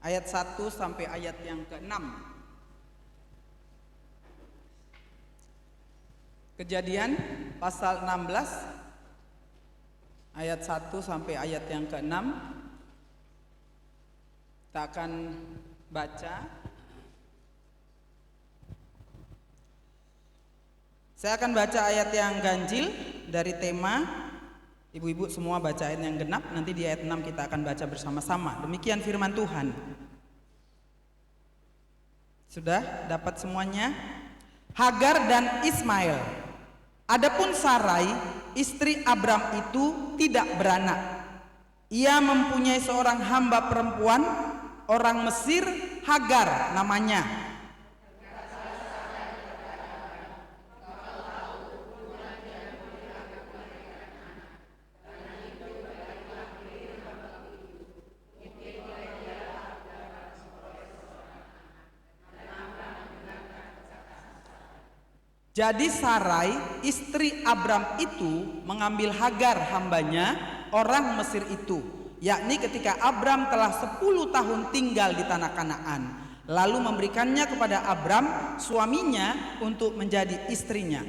ayat 1 sampai ayat yang ke-6. Kejadian pasal 16 ayat 1 sampai ayat yang ke-6. Kita akan baca. Saya akan baca ayat yang ganjil dari tema. Ibu-ibu semua baca ayat yang genap. Nanti di ayat 6 kita akan baca bersama-sama. Demikian firman Tuhan. Sudah dapat semuanya? Hagar dan Ismail. Adapun Sarai, istri Abram itu tidak beranak. Ia mempunyai seorang hamba perempuan, orang Mesir, Hagar namanya. Jadi Sarai, istri Abram itu mengambil Hagar hambanya, orang Mesir itu, yakni ketika Abram telah 10 tahun tinggal di tanah Kanaan, lalu memberikannya kepada Abram, suaminya, untuk menjadi istrinya.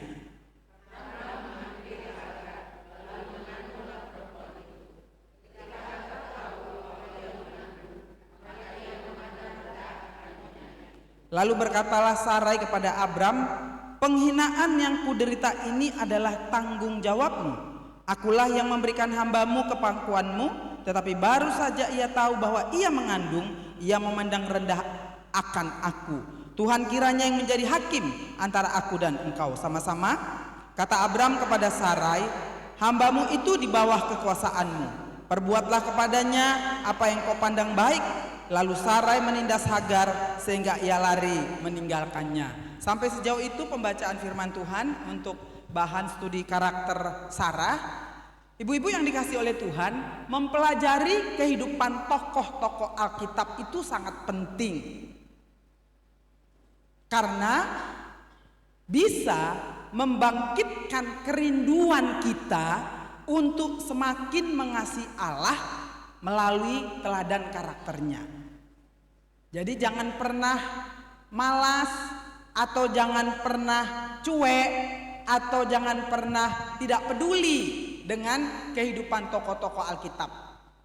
Lalu berkatalah Sarai kepada Abram, penghinaan yang kuderita ini adalah tanggung jawabmu. Akulah yang memberikan hambamu ke pangkuanmu, tetapi baru saja ia tahu bahwa ia mengandung, ia memandang rendah akan aku. Tuhan kiranya yang menjadi hakim antara aku dan engkau sama-sama. Kata Abram kepada Sarai, hambamu itu di bawah kekuasaanmu. Perbuatlah kepadanya apa yang kau pandang baik. Lalu Sarai menindas Hagar sehingga ia lari meninggalkannya. Sampai sejauh itu pembacaan firman Tuhan untuk bahan studi karakter Sarah. Ibu-ibu yang dikasih oleh Tuhan, mempelajari kehidupan tokoh-tokoh Alkitab itu sangat penting. Karena bisa membangkitkan kerinduan kita untuk semakin mengasihi Allah melalui teladan karakternya. Jadi jangan pernah malas, atau jangan pernah cuek, atau jangan pernah tidak peduli dengan kehidupan tokoh-tokoh Alkitab.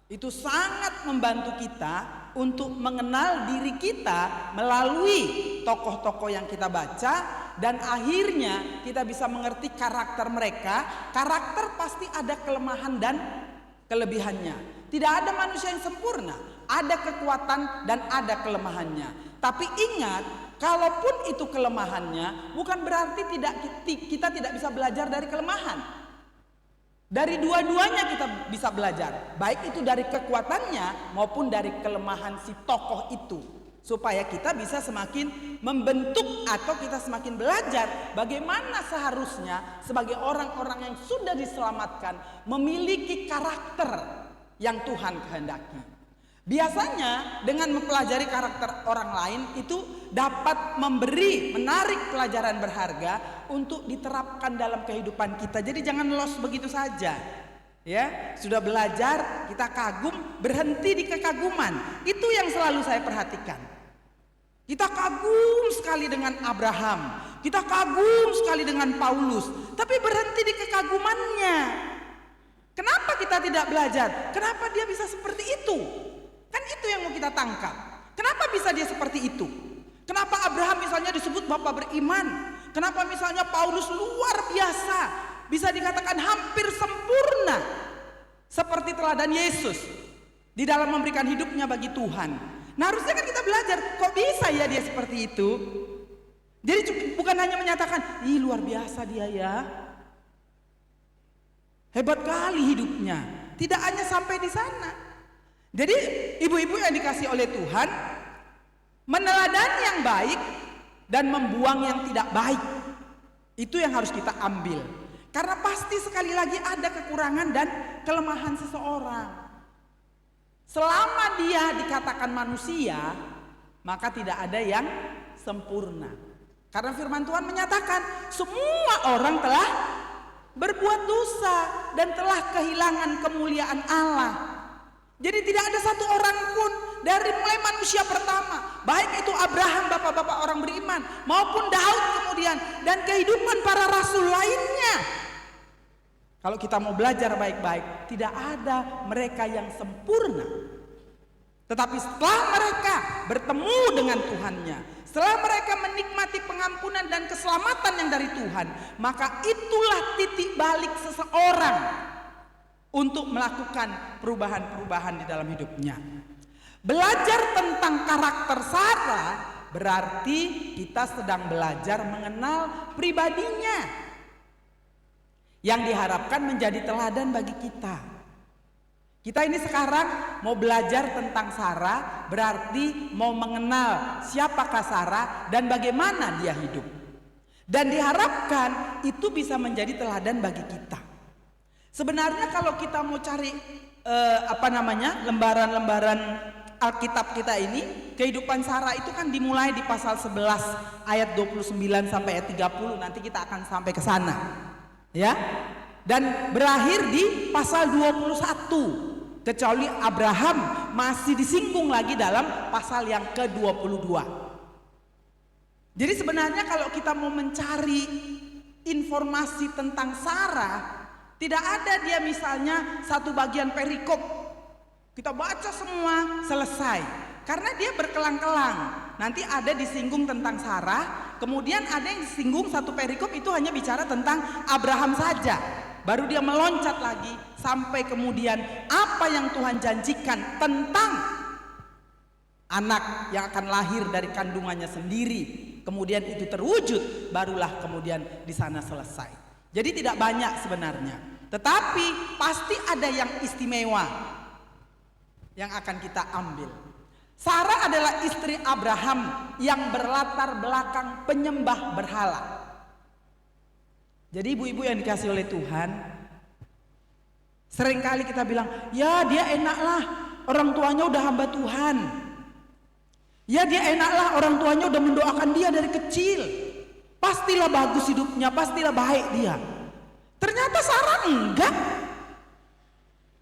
Itu sangat membantu kita untuk mengenal diri kita melalui tokoh-tokoh yang kita baca, dan akhirnya kita bisa mengerti karakter mereka. Karakter pasti ada kelemahan dan kelebihannya. Tidak ada manusia yang sempurna, ada kekuatan dan ada kelemahannya. Tapi ingat, kalaupun itu kelemahannya, bukan berarti kita tidak bisa belajar dari kelemahan. Dari dua-duanya kita bisa belajar, baik itu dari kekuatannya maupun dari kelemahan si tokoh itu, supaya kita bisa semakin membentuk atau kita semakin belajar bagaimana seharusnya sebagai orang-orang yang sudah diselamatkan memiliki karakter yang Tuhan kehendaki. Biasanya dengan mempelajari karakter orang lain itu dapat menarik pelajaran berharga untuk diterapkan dalam kehidupan kita. Jadi jangan lost begitu saja. Ya, sudah belajar, kita kagum, berhenti di kekaguman. Itu yang selalu saya perhatikan. Kita kagum sekali dengan Abraham, kita kagum sekali dengan Paulus, tapi berhenti di kekagumannya. Kenapa kita tidak belajar? Kenapa dia bisa seperti itu? Kan itu yang mau kita tangkap. Kenapa bisa dia seperti itu? Kenapa Abraham misalnya disebut bapak beriman? Kenapa misalnya Paulus luar biasa, bisa dikatakan hampir sempurna seperti teladan Yesus di dalam memberikan hidupnya bagi Tuhan? Nah, harusnya kan kita belajar, kok bisa ya dia seperti itu? Jadi bukan hanya menyatakan, ih luar biasa dia ya, hebat kali hidupnya. Tidak hanya sampai di sana. Jadi ibu-ibu yang dikasih oleh Tuhan, meneladani yang baik dan membuang yang tidak baik, itu yang harus kita ambil. Karena pasti sekali lagi ada kekurangan dan kelemahan seseorang. Selama dia dikatakan manusia, maka tidak ada yang sempurna. Karena firman Tuhan menyatakan semua orang telah berbuat dosa dan telah kehilangan kemuliaan Allah. Jadi tidak ada satu orang pun dari mulai manusia pertama, baik itu Abraham, bapak-bapak orang beriman, maupun Daud kemudian, dan kehidupan para rasul lainnya. Kalau kita mau belajar baik-baik, tidak ada mereka yang sempurna. Tetapi setelah mereka bertemu dengan Tuhannya, setelah mereka menikmati pengampunan dan keselamatan yang dari Tuhan, maka itulah titik balik seseorang untuk melakukan perubahan-perubahan di dalam hidupnya. Belajar tentang karakter Sarah berarti kita sedang belajar mengenal pribadinya, yang diharapkan menjadi teladan bagi kita. Kita ini sekarang mau belajar tentang Sarah, berarti mau mengenal siapakah Sarah dan bagaimana dia hidup. Dan diharapkan itu bisa menjadi teladan bagi kita. Sebenarnya kalau kita mau cari lembaran-lembaran Alkitab kita ini, kehidupan Sarah itu kan dimulai di pasal 11 ayat 29 sampai ayat 30, nanti kita akan sampai ke sana. Ya, dan berakhir di pasal 21, kecuali Abraham masih disinggung lagi dalam pasal yang ke-22. Jadi sebenarnya kalau kita mau mencari informasi tentang Sarah, tidak ada dia misalnya satu bagian perikop kita baca semua selesai, karena dia berkelang-kelang. Nanti ada disinggung tentang Sarah, kemudian ada yang disinggung satu perikop itu hanya bicara tentang Abraham saja, baru dia meloncat lagi sampai kemudian apa yang Tuhan janjikan tentang anak yang akan lahir dari kandungannya sendiri, kemudian itu terwujud, barulah kemudian di sana selesai. Jadi tidak banyak sebenarnya, tetapi pasti ada yang istimewa yang akan kita ambil. Sarah adalah istri Abraham yang berlatar belakang penyembah berhala. Jadi ibu-ibu yang dikasih oleh Tuhan, seringkali kita bilang, ya dia enaklah orang tuanya udah hamba Tuhan. Ya dia enaklah orang tuanya udah mendoakan dia dari kecil. Pastilah bagus hidupnya, pastilah baik dia. Ternyata Sarah enggak.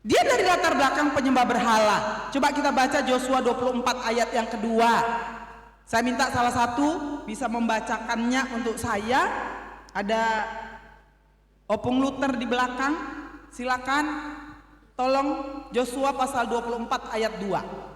Dia dari latar belakang penyembah berhala. Coba kita baca Yosua 24 ayat yang kedua. Saya minta salah satu bisa membacakannya untuk saya. Ada Opung Luther di belakang. Silakan. Tolong Yosua pasal 24 ayat 2.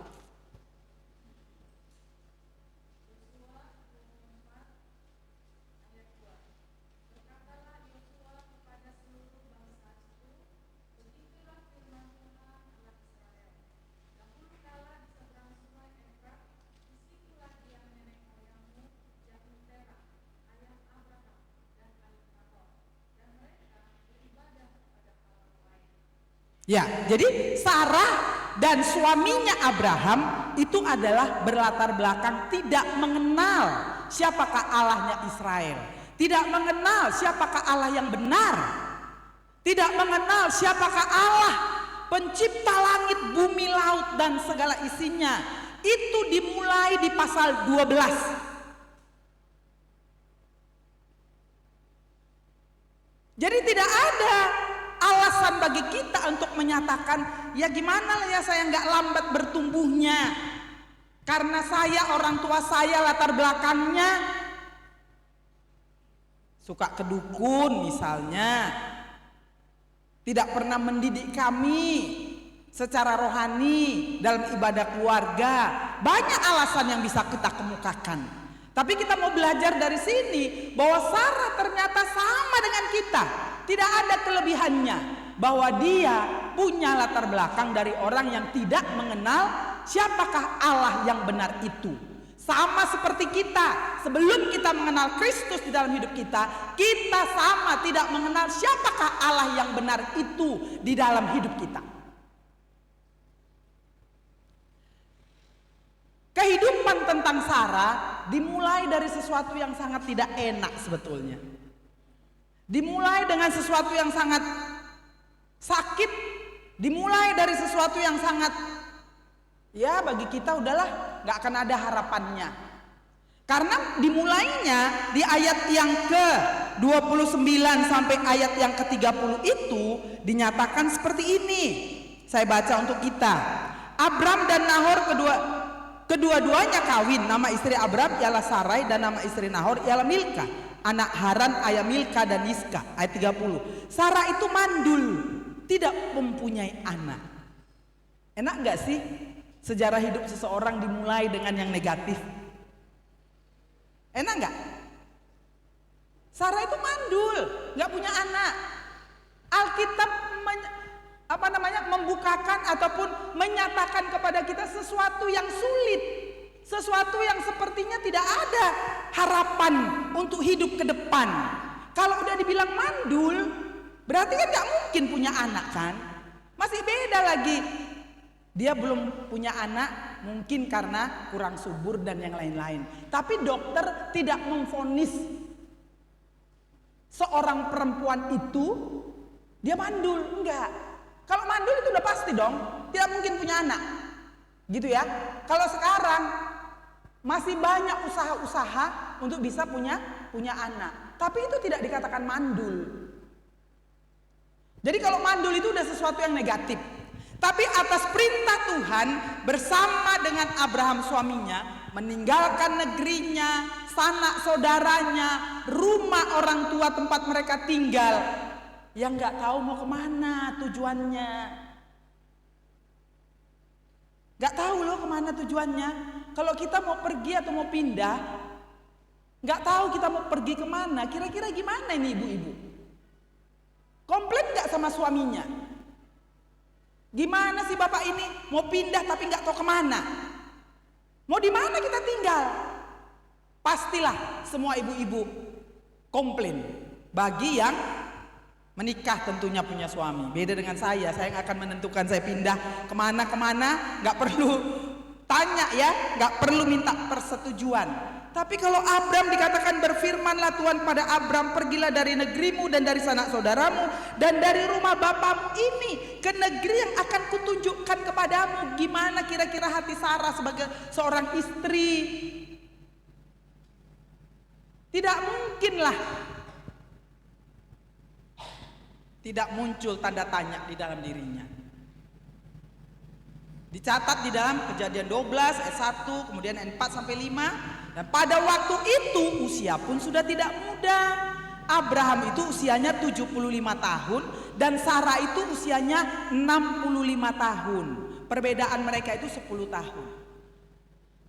Ya, jadi Sarah dan suaminya Abraham itu adalah berlatar belakang tidak mengenal siapakah Allahnya Israel, tidak mengenal siapakah Allah yang benar, tidak mengenal siapakah Allah pencipta langit, bumi, laut dan segala isinya. Itu dimulai di pasal 12. Jadi tidak ada alasan bagi kita untuk menyatakan, ya gimana lah ya saya nggak lambat bertumbuhnya, karena saya orang tua saya latar belakangnya suka kedukun misalnya, tidak pernah mendidik kami secara rohani dalam ibadah keluarga. Banyak alasan yang bisa kita kemukakan. Tapi kita mau belajar dari sini bahwa Sarah ternyata sama dengan kita. Tidak ada kelebihannya, bahwa dia punya latar belakang dari orang yang tidak mengenal siapakah Allah yang benar itu. Sama seperti kita, sebelum kita mengenal Kristus di dalam hidup kita, kita sama tidak mengenal siapakah Allah yang benar itu di dalam hidup kita. Kehidupan tentang Sarah dimulai dari sesuatu yang sangat tidak enak sebetulnya. Dimulai dengan sesuatu yang sangat sakit, dimulai dari sesuatu yang sangat, ya bagi kita udahlah gak akan ada harapannya. Karena dimulainya di ayat yang ke-29 sampai ayat yang ke-30 itu dinyatakan seperti ini. Saya baca untuk kita. Abram dan Nahor kedua kedua-duanya kawin. Nama istri Abram ialah Sarai dan nama istri Nahor ialah Milka, anak Haran ayah Milka dan Yiska. Ayat 30. Sarah itu mandul, tidak mempunyai anak. Enak gak sih sejarah hidup seseorang dimulai dengan yang negatif? Enak gak? Sarah itu mandul, gak punya anak. Alkitab membukakan ataupun menyatakan kepada kita sesuatu yang sulit, sesuatu yang sepertinya tidak ada harapan untuk hidup ke depan. Kalau udah dibilang mandul, berarti kan gak mungkin punya anak kan? Masih beda lagi. Dia belum punya anak mungkin karena kurang subur dan yang lain-lain. Tapi dokter tidak memvonis seorang perempuan itu dia mandul, enggak. Kalau mandul itu udah pasti dong, tidak mungkin punya anak. Gitu ya. Kalau sekarang masih banyak usaha-usaha untuk bisa punya anak. Tapi itu tidak dikatakan mandul. Jadi kalau mandul itu udah sesuatu yang negatif. Tapi atas perintah Tuhan bersama dengan Abraham suaminya meninggalkan negerinya, sanak saudaranya, rumah orang tua tempat mereka tinggal, yang nggak tahu mau kemana tujuannya, nggak tahu loh kemana tujuannya. Kalau kita mau pergi atau mau pindah, nggak tahu kita mau pergi kemana. Kira-kira gimana ini ibu-ibu? Komplain nggak sama suaminya? Gimana sih bapak ini mau pindah tapi nggak tahu kemana? Mau di mana kita tinggal? Pastilah semua ibu-ibu komplain. Bagi yang menikah tentunya punya suami. Beda dengan saya yang akan menentukan saya pindah kemana-kemana, nggak perlu tanya ya, nggak perlu minta persetujuan. Tapi kalau Abram dikatakan berfirmanlah Tuhan pada Abram, pergilah dari negerimu dan dari sanak saudaramu dan dari rumah bapamu ini ke negeri yang akan kutunjukkan kepadamu. Gimana kira-kira hati Sarah sebagai seorang istri? Tidak mungkinlah tidak muncul tanda tanya di dalam dirinya. Dicatat di dalam Kejadian 12 ayat 1, kemudian ayat 4 sampai 5. Dan pada waktu itu usia pun sudah tidak muda. Abraham itu usianya 75 tahun dan Sarah itu usianya 65 tahun. Perbedaan mereka itu 10 tahun.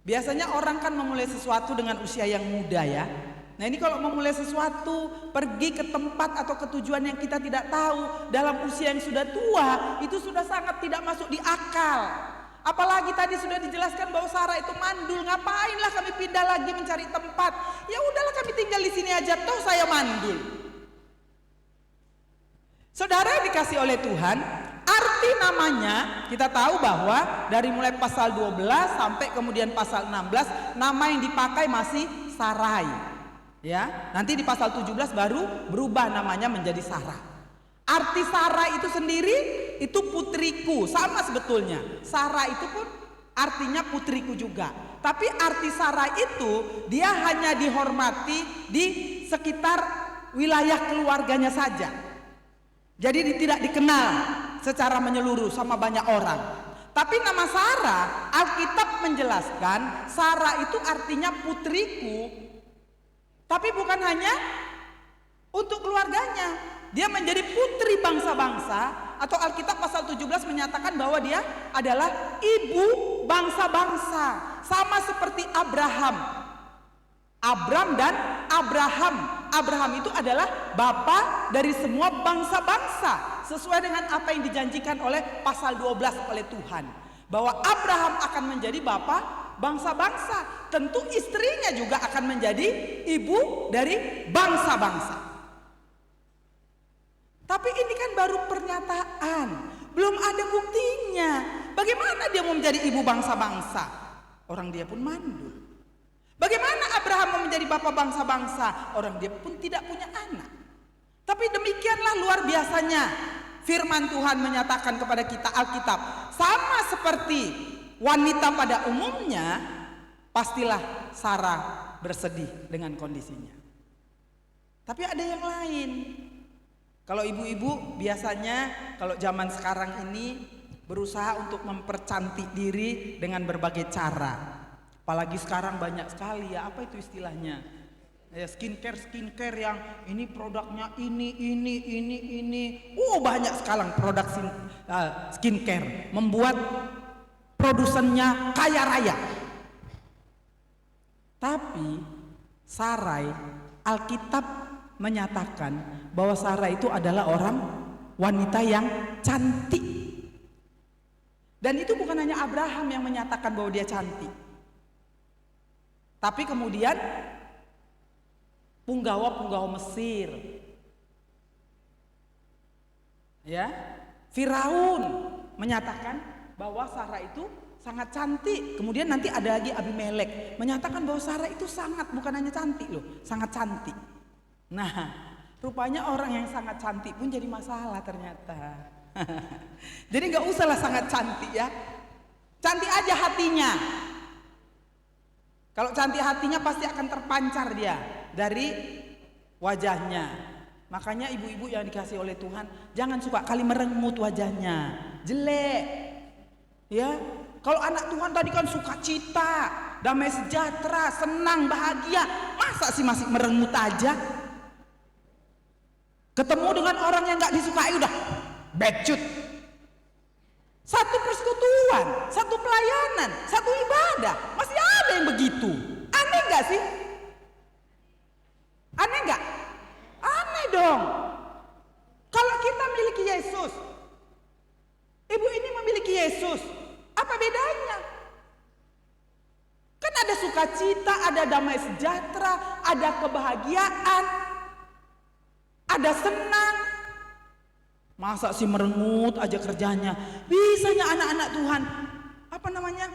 Biasanya orang kan memulai sesuatu dengan usia yang muda ya. Nah ini kalau memulai sesuatu, pergi ke tempat atau ke tujuan yang kita tidak tahu dalam usia yang sudah tua, itu sudah sangat tidak masuk di akal. Apalagi tadi sudah dijelaskan bahwa Sarah itu mandul, ngapainlah kami pindah lagi mencari tempat? Ya udahlah kami tinggal di sini aja, toh saya mandul. Saudara yang dikasih oleh Tuhan, arti namanya kita tahu bahwa dari mulai pasal 12 sampai kemudian pasal 16, nama yang dipakai masih Sarai. Ya, nanti di pasal 17 baru berubah namanya menjadi Sarah. Arti Sarah itu sendiri itu putriku, sama sebetulnya. Sarah itu pun artinya putriku juga. Tapi arti Sarah itu dia hanya dihormati di sekitar wilayah keluarganya saja. Jadi tidak dikenal secara menyeluruh sama banyak orang. Tapi nama Sarah, Alkitab menjelaskan Sarah itu artinya putriku. Tapi bukan hanya untuk keluarganya, dia menjadi putri bangsa-bangsa, atau Alkitab pasal 17 menyatakan bahwa dia adalah ibu bangsa-bangsa, sama seperti Abraham. Abram dan Abraham. Abraham itu adalah bapa dari semua bangsa-bangsa, sesuai dengan apa yang dijanjikan oleh pasal 12 oleh Tuhan, bahwa Abraham akan menjadi bapa bangsa-bangsa. Tentu istrinya juga akan menjadi ibu dari bangsa-bangsa. Tapi ini kan baru pernyataan, belum ada buktinya. Bagaimana dia mau menjadi ibu bangsa-bangsa? Orang dia pun mandul. Bagaimana Abraham mau menjadi bapak bangsa-bangsa? Orang dia pun tidak punya anak. Tapi demikianlah luar biasanya firman Tuhan menyatakan kepada kita Alkitab. Sama seperti wanita pada umumnya, pastilah Sarah bersedih dengan kondisinya. Tapi ada yang lain. Kalau ibu-ibu biasanya kalau zaman sekarang ini berusaha untuk mempercantik diri dengan berbagai cara. Apalagi sekarang banyak sekali ya, apa itu istilahnya? Ya, skincare yang ini produknya ini. Banyak sekarang produk skincare membuat produsennya kaya raya. Tapi Sarai, Alkitab menyatakan bahwa Sarai itu adalah wanita yang cantik. Dan itu bukan hanya Abraham yang menyatakan bahwa dia cantik. Tapi kemudian punggawa Mesir, ya, Firaun menyatakan bahwa Sarah itu sangat cantik. Kemudian nanti ada lagi Abimelek menyatakan bahwa Sarah itu bukan hanya cantik loh, sangat cantik. Nah, rupanya orang yang sangat cantik pun jadi masalah ternyata. Jadi nggak usahlah sangat cantik ya, cantik aja hatinya. Kalau cantik hatinya pasti akan terpancar dia dari wajahnya. Makanya ibu-ibu yang dikasih oleh Tuhan, jangan suka kali merengut wajahnya, jelek. Ya, kalau anak Tuhan tadi kan sukacita, damai sejahtera, senang, bahagia, masa sih masih merengut aja? Ketemu dengan orang yang nggak disukai udah becut. Satu persekutuan, satu pelayanan, satu ibadah, masih ada yang begitu. Aneh nggak sih? Aneh nggak? Aneh dong. Kalau kita memiliki Yesus, ibu ini memiliki Yesus, apa bedanya? Kan ada sukacita, ada damai sejahtera, ada kebahagiaan, ada senang. Masa sih merengut aja kerjanya? Bisanya anak-anak Tuhan, apa namanya?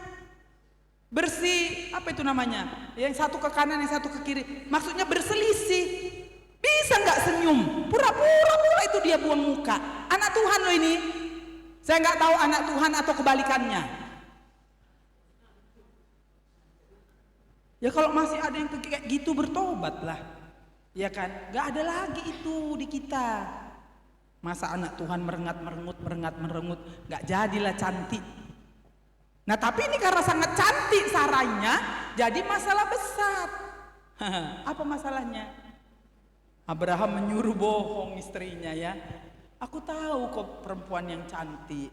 Bersih, apa itu namanya? Yang satu ke kanan, yang satu ke kiri. Maksudnya berselisih. Bisa nggak senyum? Pura-pura itu dia buang muka. Anak Tuhan loh ini. Saya nggak tahu anak Tuhan atau kebalikannya. Ya kalau masih ada yang kayak gitu bertobatlah. Ya kan? Nggak ada lagi itu di kita. Masa anak Tuhan merengut, nggak jadilah cantik. Nah tapi ini karena sangat cantik Sarainya, jadi masalah besar. Apa masalahnya? Abraham menyuruh bohong istrinya ya. Aku tahu kok perempuan yang cantik.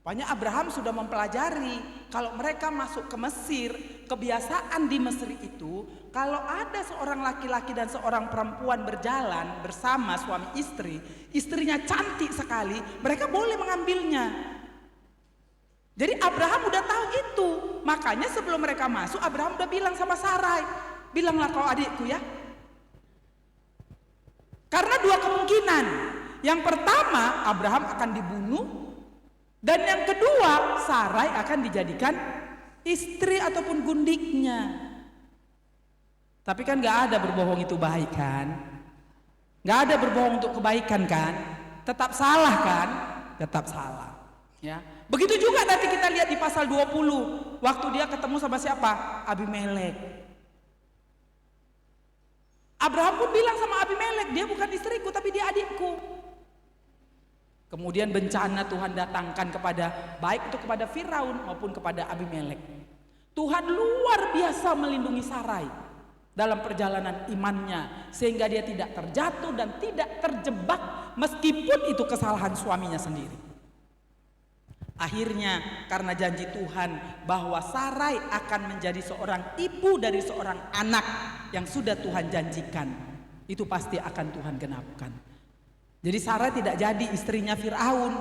Banyak Abraham sudah mempelajari kalau mereka masuk ke Mesir, kebiasaan di Mesir itu kalau ada seorang laki-laki dan seorang perempuan berjalan bersama suami istri, istrinya cantik sekali, mereka boleh mengambilnya. Jadi Abraham udah tahu itu, makanya sebelum mereka masuk Abraham udah bilang sama Sarai, bilanglah kau adikku ya. Karena dua kemungkinan, yang pertama Abraham akan dibunuh. Dan yang kedua, Sarai akan dijadikan istri ataupun gundiknya. Tapi kan gak ada berbohong itu baik kan? Gak ada berbohong untuk kebaikan kan? Tetap salah kan? Tetap salah. Ya. Begitu juga nanti kita lihat di pasal 20, waktu dia ketemu sama siapa? Abimelek. Abraham pun bilang sama Abimelek, dia bukan istriku tapi dia adikku. Kemudian bencana Tuhan datangkan baik itu kepada Firaun maupun kepada Abimelek. Tuhan luar biasa melindungi Sarai dalam perjalanan imannya sehingga dia tidak terjatuh dan tidak terjebak meskipun itu kesalahan suaminya sendiri. Akhirnya karena janji Tuhan bahwa Sarai akan menjadi seorang ibu dari seorang anak yang sudah Tuhan janjikan, itu pasti akan Tuhan genapkan. Jadi Sarai tidak jadi istrinya Firaun.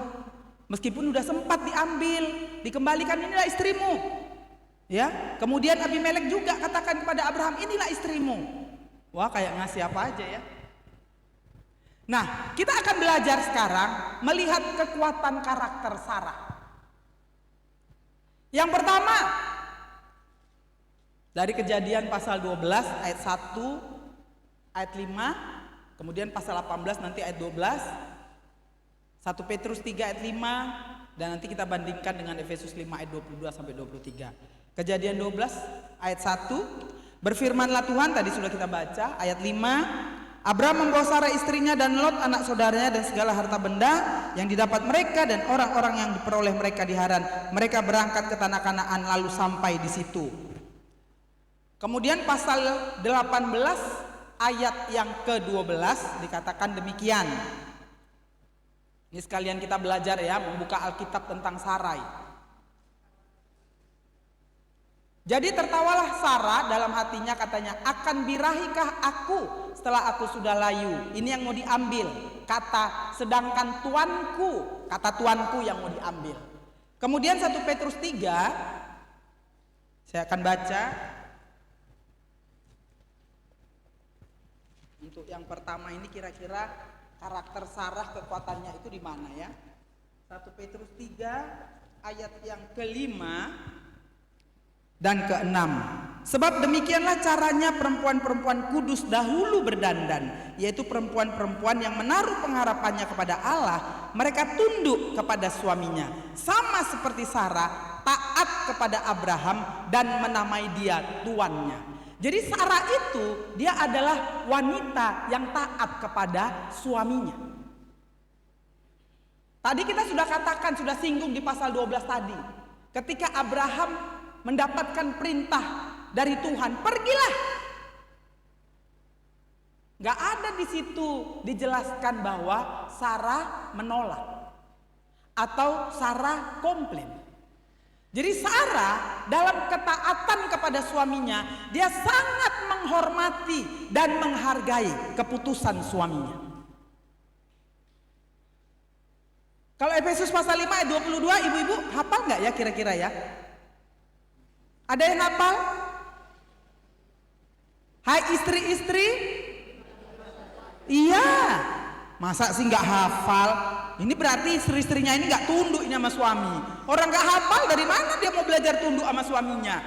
Meskipun sudah sempat diambil, dikembalikan, inilah istrimu. Ya, kemudian Abimelek juga katakan kepada Abraham, inilah istrimu. Wah, kayak ngasih apa aja ya. Nah, kita akan belajar sekarang melihat kekuatan karakter Sarah. Yang pertama, dari Kejadian pasal 12 ayat 1, ayat 5, kemudian pasal 18 nanti ayat 12, 1 Petrus 3 ayat 5, dan nanti kita bandingkan dengan Efesus 5 ayat 22 sampai 23. Kejadian 12 ayat 1, berfirmanlah Tuhan, tadi sudah kita baca, ayat 5, Abraham membawa Sarah istrinya dan Lot anak saudaranya dan segala harta benda yang didapat mereka dan orang-orang yang diperoleh mereka di Haran. Mereka berangkat ke tanah Kanaan lalu sampai di situ. Kemudian pasal 18 ayat yang ke-12 dikatakan demikian. Ini sekalian kita belajar ya, membuka Alkitab tentang Sarai. Jadi tertawalah Sarah dalam hatinya, katanya, akan birahikah aku setelah aku sudah layu? Ini yang mau diambil, kata sedangkan tuanku, kata tuanku yang mau diambil. Kemudian 1 Petrus 3, saya akan baca. Untuk yang pertama ini kira-kira karakter Sarah kekuatannya itu di mana ya? 1 Petrus 3 ayat yang ke-5 dan ke-6. Sebab demikianlah caranya perempuan-perempuan kudus dahulu berdandan, yaitu perempuan-perempuan yang menaruh pengharapannya kepada Allah. Mereka tunduk kepada suaminya, sama seperti Sarah taat kepada Abraham dan menamai dia tuannya. Jadi Sarah itu dia adalah wanita yang taat kepada suaminya. Tadi kita sudah katakan, sudah singgung di pasal 12 tadi. Ketika Abraham mendapatkan perintah dari Tuhan, pergilah. Gak ada di situ dijelaskan bahwa Sarah menolak atau Sarah komplain. Jadi Sarah dalam ketaatan kepada suaminya, dia sangat menghormati dan menghargai keputusan suaminya. Kalau Efesus pasal 5 ayat 22, ibu-ibu hafal nggak ya kira-kira ya? Ada yang hafal? Hai istri-istri? Iya. Masa sih nggak hafal? Ini berarti istri-istrinya ini nggak tunduk ini sama suami. Orang nggak hafal, dari mana dia mau belajar tunduk sama suaminya?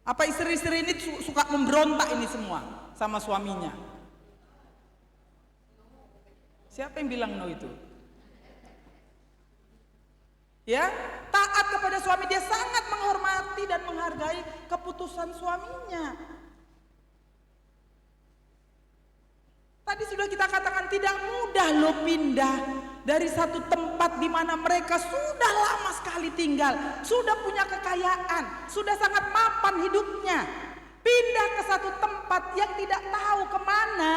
Apa istri-istri ini suka memberontak ini semua sama suaminya? Siapa yang bilang no itu? Ya, taat kepada suami, dia sangat menghormati dan menghargai keputusan suaminya. Tadi sudah kita katakan tidak mudah loh pindah dari satu tempat di mana mereka sudah lama sekali tinggal, sudah punya kekayaan, sudah sangat mapan hidupnya, pindah ke satu tempat yang tidak tahu kemana.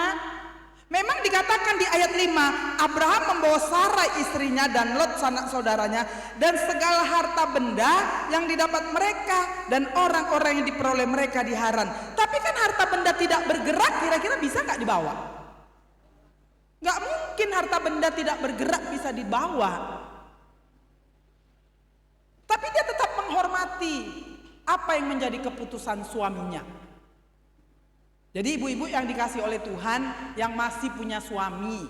Memang dikatakan di ayat 5, Abraham membawa Sarai istrinya dan Lot sanak saudaranya dan segala harta benda yang didapat mereka dan orang-orang yang diperoleh mereka di Haran. Tapi kan harta benda tidak bergerak, kira-kira bisa gak dibawa? Gak mungkin harta benda tidak bergerak bisa dibawa. Tapi dia tetap menghormati apa yang menjadi keputusan suaminya. Jadi ibu-ibu yang dikasih oleh Tuhan yang masih punya suami,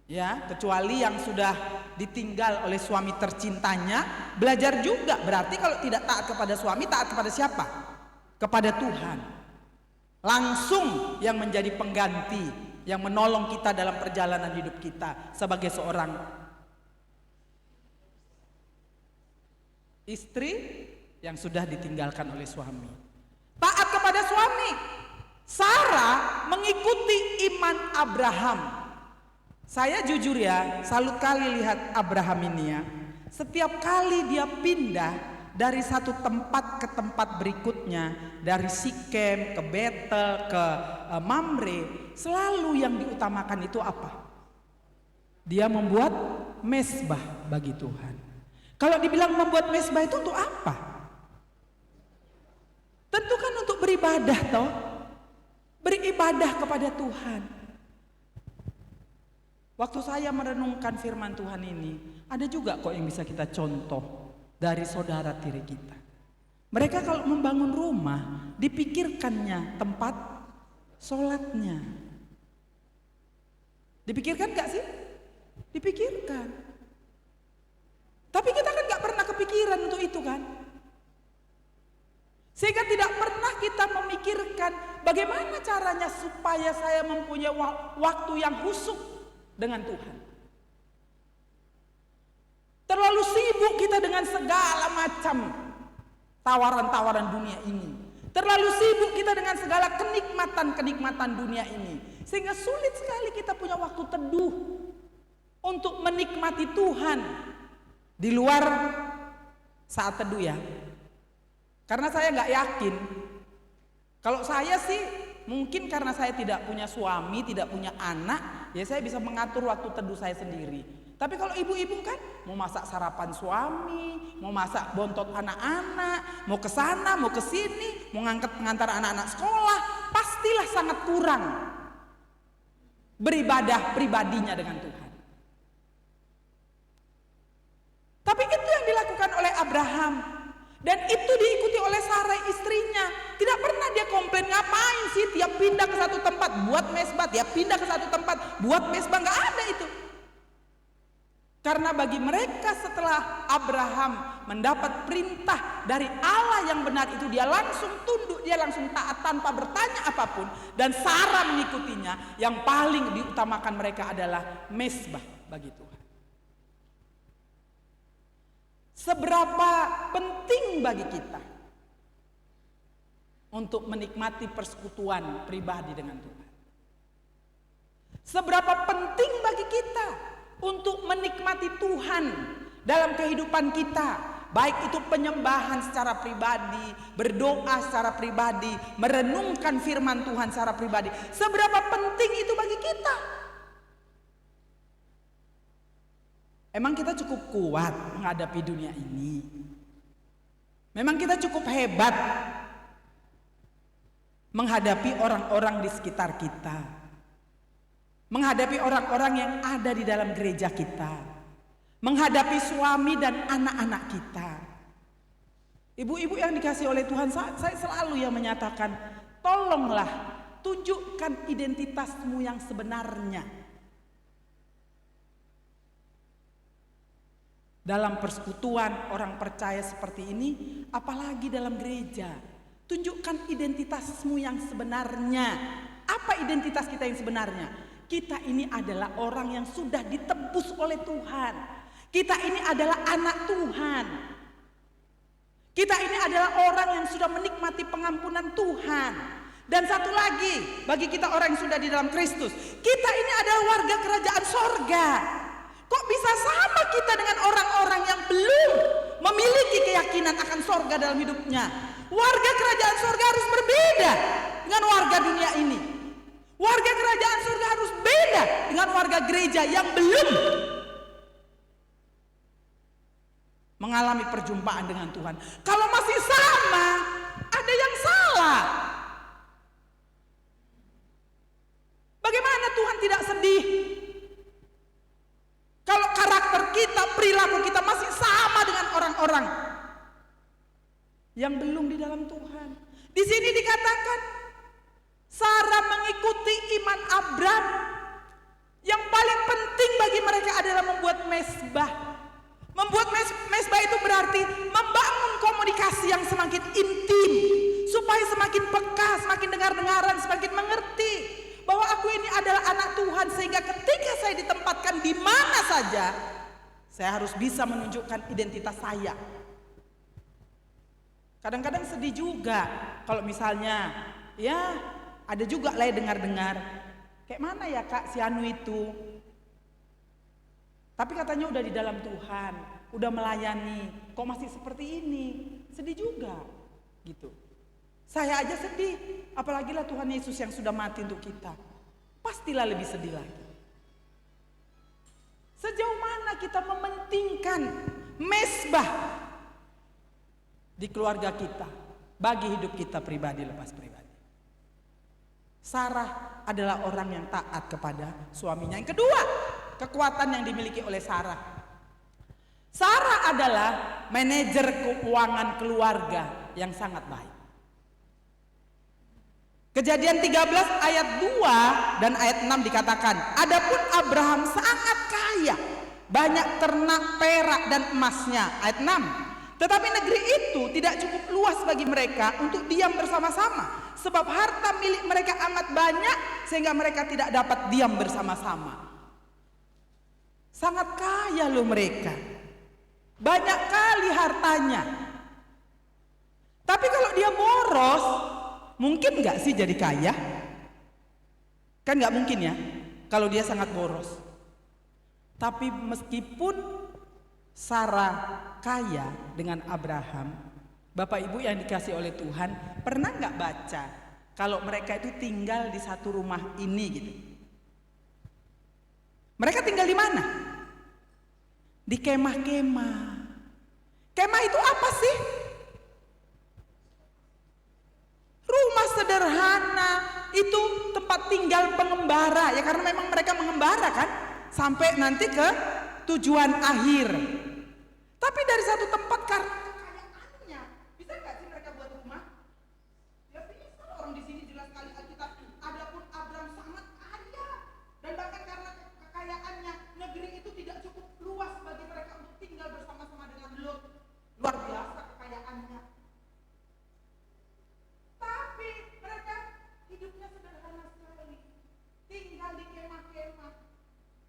ya, kecuali yang sudah ditinggal oleh suami tercintanya, belajar juga. Berarti kalau tidak taat kepada suami, taat kepada siapa? Kepada Tuhan. Langsung yang menjadi pengganti, yang menolong kita dalam perjalanan hidup kita sebagai seorang istri yang sudah ditinggalkan oleh suami. Taat kepada suami. Sarah mengikuti iman Abraham. Saya jujur ya, salut kali lihat Abraham ini ya. Setiap kali dia pindah dari satu tempat ke tempat berikutnya, dari Sikem ke Betel ke Mamre, selalu yang diutamakan itu apa? Dia membuat mezbah bagi Tuhan. Kalau dibilang membuat mezbah itu untuk apa? Tentu kan untuk beribadah toh. Beribadah kepada Tuhan. Waktu saya merenungkan firman Tuhan ini, ada juga kok yang bisa kita contoh dari saudara tiri kita. Mereka kalau membangun rumah, dipikirkannya tempat sholatnya. Dipikirkan gak sih? Dipikirkan. Tapi kita kan gak pernah kepikiran untuk itu kan? Sehingga tidak pernah kita memikirkan bagaimana caranya supaya saya mempunyai waktu yang khusyuk dengan Tuhan. Terlalu sibuk kita dengan segala macam tawaran-tawaran dunia ini. Terlalu sibuk kita dengan segala kenikmatan-kenikmatan dunia ini. Sehingga sulit sekali kita punya waktu teduh untuk menikmati Tuhan di luar saat teduh ya. Karena saya nggak yakin. Kalau saya sih mungkin karena saya tidak punya suami, tidak punya anak, ya saya bisa mengatur waktu teduh saya sendiri. Tapi kalau ibu-ibu kan mau masak sarapan suami, mau masak bontot anak-anak, mau ke sana, mau ke sini, mau ngantar anak-anak sekolah, pastilah sangat kurang beribadah pribadinya dengan Tuhan. Tapi itu yang dilakukan oleh Abraham. Dan itu diikuti oleh Sarai istrinya. Tidak pernah dia komplain, ngapain sih tiap pindah ke satu tempat buat mesbah, tiap pindah ke satu tempat buat mesbah, nggak ada itu. Karena bagi mereka setelah Abraham mendapat perintah dari Allah yang benar itu, dia langsung tunduk, dia langsung taat tanpa bertanya apapun. Dan Sarah mengikutinya. Yang paling diutamakan mereka adalah mesbah bagi Tuhan. Seberapa penting bagi kita untuk menikmati persekutuan pribadi dengan Tuhan. Seberapa penting bagi kita untuk menikmati Tuhan dalam kehidupan kita. Baik itu penyembahan secara pribadi, berdoa secara pribadi, merenungkan firman Tuhan secara pribadi. Seberapa penting itu bagi kita. Emang kita cukup kuat menghadapi dunia ini? Memang kita cukup hebat menghadapi orang-orang di sekitar kita, menghadapi orang-orang yang ada di dalam gereja kita, menghadapi suami dan anak-anak kita. Ibu-ibu yang dikasih oleh Tuhan, saya selalu yang menyatakan, tolonglah tunjukkan identitasmu yang sebenarnya. Dalam persekutuan orang percaya seperti ini, apalagi dalam gereja, tunjukkan identitasmu yang sebenarnya. Apa identitas kita yang sebenarnya? Kita ini adalah orang yang sudah ditebus oleh Tuhan. Kita ini adalah anak Tuhan. Kita ini adalah orang yang sudah menikmati pengampunan Tuhan. Dan satu lagi, bagi kita orang yang sudah di dalam Kristus, kita ini adalah warga kerajaan sorga. Kok bisa sama kita dengan orang-orang yang belum memiliki keyakinan akan sorga dalam hidupnya? Warga kerajaan sorga harus berbeda dengan warga dunia ini. Warga kerajaan surga harus beda dengan warga gereja yang belum mengalami perjumpaan dengan Tuhan. Kalau masih sama, ada yang salah. Bagaimana Tuhan tidak sedih? Kalau karakter kita, perilaku kita masih sama dengan orang-orang yang belum di dalam Tuhan. Di sini dikatakan Sarah mengikuti iman Abram. Yang paling penting bagi mereka adalah membuat mesbah. Membuat mesbah itu berarti membangun komunikasi yang semakin intim, supaya semakin peka, semakin dengar-dengaran, semakin mengerti bahwa aku ini adalah anak Tuhan, sehingga ketika saya ditempatkan di mana saja, saya harus bisa menunjukkan identitas saya. Kadang-kadang sedih juga kalau misalnya ya ada juga lah dengar-dengar, kayak mana ya Kak si Anu itu, tapi katanya udah di dalam Tuhan, udah melayani, kok masih seperti ini. Sedih juga gitu. Saya aja sedih, apalagi lah Tuhan Yesus yang sudah mati untuk kita. Pastilah lebih sedih lagi. Sejauh mana kita mementingkan mesbah di keluarga kita, bagi hidup kita pribadi lepas pribadi. Sarah adalah orang yang taat kepada suaminya. Yang kedua, kekuatan yang dimiliki oleh Sarah. Sarah adalah manajer keuangan keluarga yang sangat baik. Kejadian 13 ayat 2 dan ayat 6 dikatakan, adapun Abraham sangat kaya, banyak ternak perak dan emasnya. Ayat 6, tetapi negeri itu tidak cukup luas bagi mereka untuk diam bersama-sama, sebab harta milik mereka amat banyak sehingga mereka tidak dapat diam bersama-sama. Sangat kaya loh mereka, banyak kali hartanya. Tapi kalau dia boros, mungkin gak sih jadi kaya? Kan gak mungkin ya kalau dia sangat boros. Tapi meskipun Sarah kaya dengan Abraham, Bapak Ibu yang dikasih oleh Tuhan, pernah nggak baca kalau mereka itu tinggal di satu rumah ini gitu? Mereka tinggal di mana? Di kemah-kemah. Kemah itu apa sih? Rumah sederhana, itu tempat tinggal pengembara ya, karena memang mereka mengembara kan sampai nanti ke tujuan akhir. Tapi dari satu tempat karena kekayaannya, bisa nggak sih mereka buat rumah? Ya bisa, orang di sini jelas sekali Alkitab. Adapun Abraham sangat kaya, dan bahkan karena kekayaannya negeri itu tidak cukup luas bagi mereka untuk tinggal bersama-sama dengan Lot. Luar biasa kekayaannya. Tapi mereka hidupnya sederhana sekali, tinggal di kemah-kemah.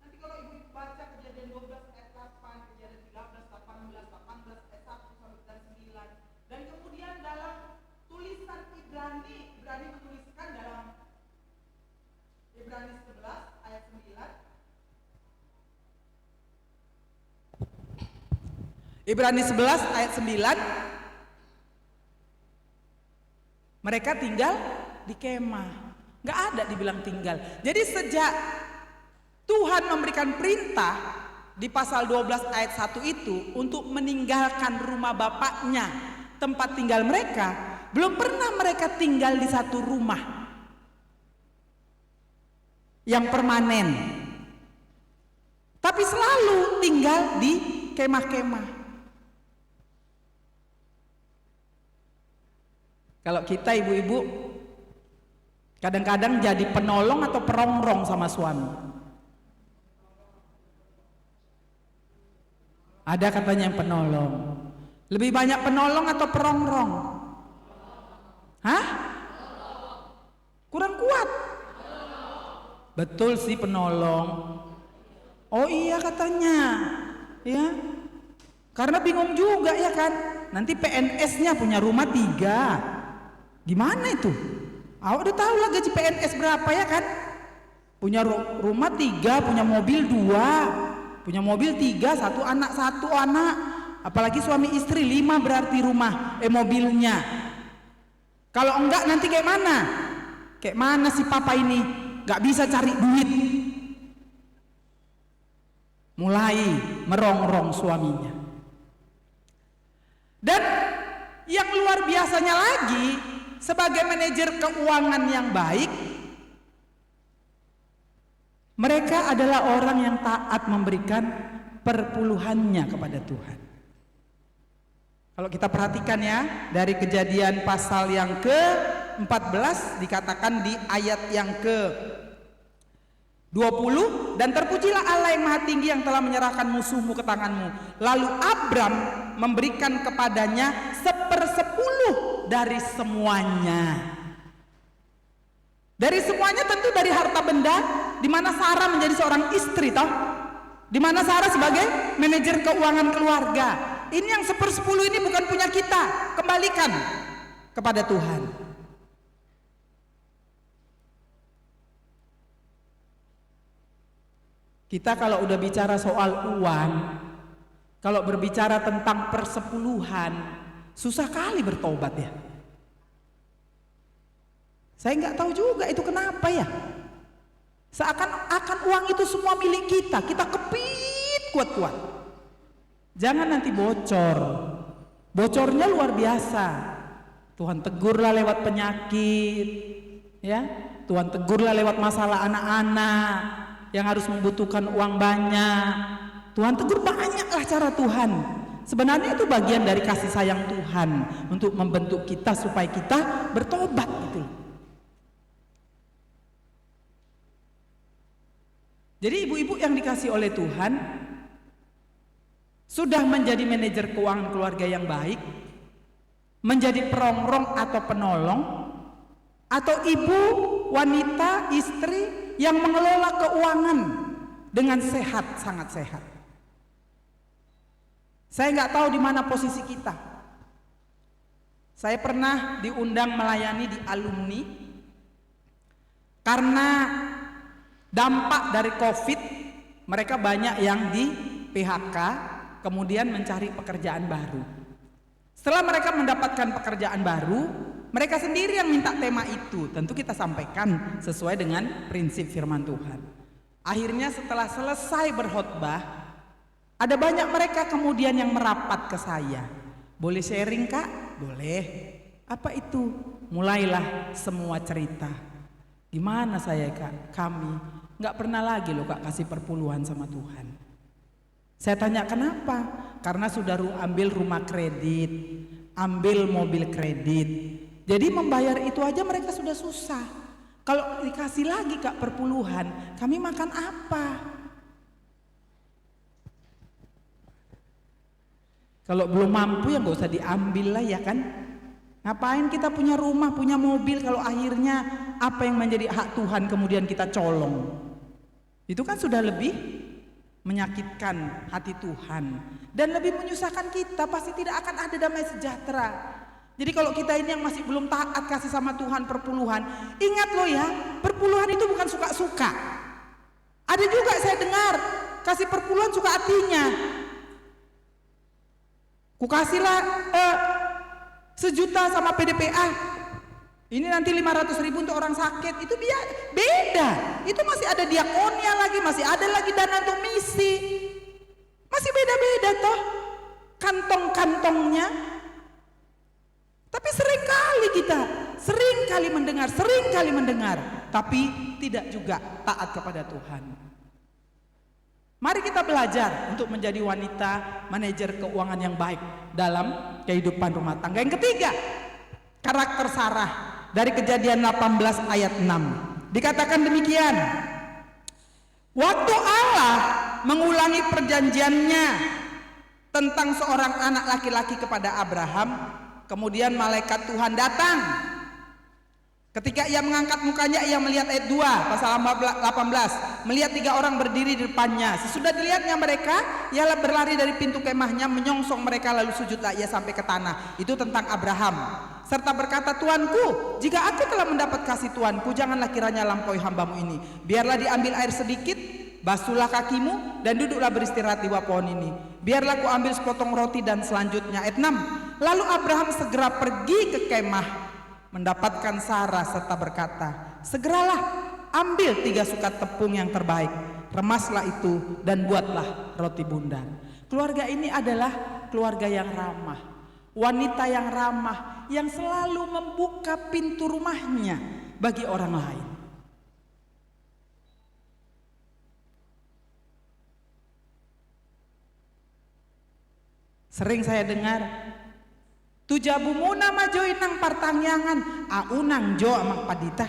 Nanti kalau ibu baca Kejadian 12 ayat 8, Kejadian 13, 18, 18 ayat 1 sampai dan 9, dan kemudian dalam tulisan Ibrani menuliskan dalam Ibrani 11 ayat 9, Ibrani 11 ayat 9, mereka tinggal di kemah. Nggak ada dibilang tinggal. Jadi sejak Tuhan memberikan perintah di pasal 12 ayat 1 itu untuk meninggalkan rumah bapaknya, tempat tinggal mereka, belum pernah mereka tinggal di satu rumah yang permanen, tapi selalu tinggal di kemah-kemah. Kalau kita ibu-ibu kadang-kadang jadi penolong atau perongrong sama suami. Ada katanya yang penolong. Lebih banyak penolong atau perongrong? Hah? Kurang kuat? Betul sih penolong. Oh iya katanya, ya. Karena bingung juga ya kan. Nanti PNS-nya punya rumah 3. Gimana itu? Awak udah tahu lah gaji PNS berapa ya kan? Punya rumah 3, punya mobil 2, punya mobil 3, 1 anak 1 anak. Apalagi suami istri 5 berarti mobilnya. Kalau enggak nanti kayak mana? Kayak mana si papa ini? Gak bisa cari duit. Mulai merongrong suaminya. Dan yang luar biasanya lagi, sebagai manajer keuangan yang baik, mereka adalah orang yang taat memberikan perpuluhannya kepada Tuhan. Kalau kita perhatikan ya, dari Kejadian pasal yang ke-14 dikatakan di ayat yang ke-20, dan terpujilah Allah yang maha tinggi yang telah menyerahkan musuhmu ke tanganmu. Lalu Abram memberikan kepadanya 1/10 dari semuanya. Dari semuanya tentu dari harta benda, di mana Sarah menjadi seorang istri toh. Di mana Sarah sebagai manajer keuangan keluarga. Ini yang 1/10 ini bukan punya kita, kembalikan kepada Tuhan. Kita kalau udah bicara soal uang, kalau berbicara tentang persepuluhan, susah kali bertobat ya. Saya nggak tahu juga itu kenapa ya. Seakan-akan uang itu semua milik kita, kita kepit kuat-kuat. Jangan nanti bocor. Bocornya luar biasa. Tuhan tegurlah lewat penyakit, ya. Tuhan tegurlah lewat masalah anak-anak yang harus membutuhkan uang banyak. Tuhan tegur banyaklah cara Tuhan. Sebenarnya itu bagian dari kasih sayang Tuhan untuk membentuk kita supaya kita bertobat gitu. Jadi ibu-ibu yang dikasih oleh Tuhan, sudah menjadi manajer keuangan keluarga yang baik, menjadi perongrong atau penolong, atau ibu, wanita, istri yang mengelola keuangan dengan sehat, sangat sehat. Saya nggak tahu di mana posisi kita. Saya pernah diundang melayani di alumni karena dampak dari COVID, mereka banyak yang di PHK kemudian mencari pekerjaan baru. Setelah mereka mendapatkan pekerjaan baru, mereka sendiri yang minta tema itu. Tentu kita sampaikan sesuai dengan prinsip firman Tuhan. Akhirnya setelah selesai berkhotbah, ada banyak mereka kemudian yang merapat ke saya. Boleh sharing Kak? Boleh. Apa itu? Mulailah semua cerita. Gimana saya Kak? Kami nggak pernah lagi loh Kak kasih perpuluhan sama Tuhan. Saya tanya kenapa? Karena sudah ambil rumah kredit, ambil mobil kredit. Jadi membayar itu aja mereka sudah susah. Kalau dikasih lagi Kak perpuluhan, kami makan apa? Kalau belum mampu ya nggak usah diambil lah ya kan. Ngapain kita punya rumah, punya mobil kalau akhirnya apa yang menjadi hak Tuhan kemudian kita colong. Itu kan sudah lebih menyakitkan hati Tuhan dan lebih menyusahkan kita, pasti tidak akan ada damai sejahtera. Jadi kalau kita ini yang masih belum taat kasih sama Tuhan perpuluhan, ingat loh ya, perpuluhan itu bukan suka-suka. Ada juga saya dengar kasih perpuluhan suka hatinya. Ku kasihlah 1 juta sama PDPA. Ini nanti 500.000 untuk orang sakit. Itu beda. Itu masih ada diakonia lagi, masih ada lagi dana untuk misi. Masih beda-beda toh kantong-kantongnya. Tapi sering kali mendengar, tapi tidak juga taat kepada Tuhan. Mari kita belajar untuk menjadi wanita manajer keuangan yang baik dalam kehidupan rumah tangga. Yang ketiga, karakter Sarah dari Kejadian 18 ayat 6. Dikatakan demikian. Waktu Allah mengulangi perjanjiannya tentang seorang anak laki-laki kepada Abraham, kemudian malaikat Tuhan datang. Ketika ia mengangkat mukanya, ia melihat ayat 2 pasal 18, melihat 3 orang berdiri di depannya. Sesudah dilihatnya mereka, ia berlari dari pintu kemahnya, menyongsong mereka, lalu sujudlah ia sampai ke tanah. Itu tentang Abraham, serta berkata, Tuanku, jika aku telah mendapat kasih Tuanku, janganlah kiranya lampaui hambamu ini. Biarlah diambil air sedikit, basuhlah kakimu, dan duduklah beristirahat di bawah pohon ini. Biarlah ku ambil sepotong roti, dan selanjutnya ayat 6. Lalu Abraham segera pergi ke kemah, mendapatkan Sarah, serta berkata, segeralah ambil 3 sukat tepung yang terbaik, remaslah itu dan buatlah roti bundar. Keluarga ini adalah keluarga yang ramah, wanita yang ramah, yang selalu membuka pintu rumahnya bagi orang lain. Sering saya dengar, tujabumuna majoin nang partangyangan, aunang jo amak padita.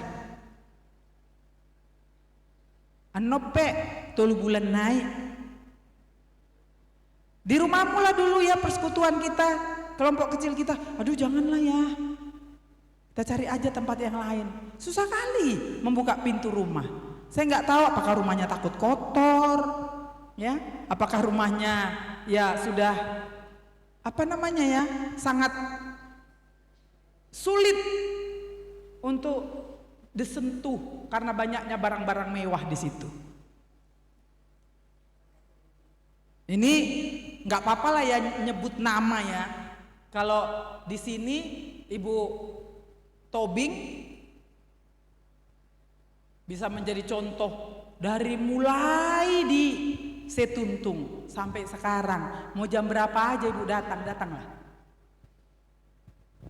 Anope 3 bulan naik. Di rumahmu lah dulu ya persekutuan kita, kelompok kecil kita. Aduh janganlah ya, kita cari aja tempat yang lain. Susah kali membuka pintu rumah. Saya nggak tahu apakah rumahnya takut kotor, ya, apakah rumahnya ya sudah sangat sulit untuk disentuh karena banyaknya barang-barang mewah di situ. Ini nggak apa-apa lah ya nyebut nama ya. Kalau di sini Ibu Tobing bisa menjadi contoh dari mulai di Setuntung sampai sekarang. Mau jam berapa aja Ibu datanglah.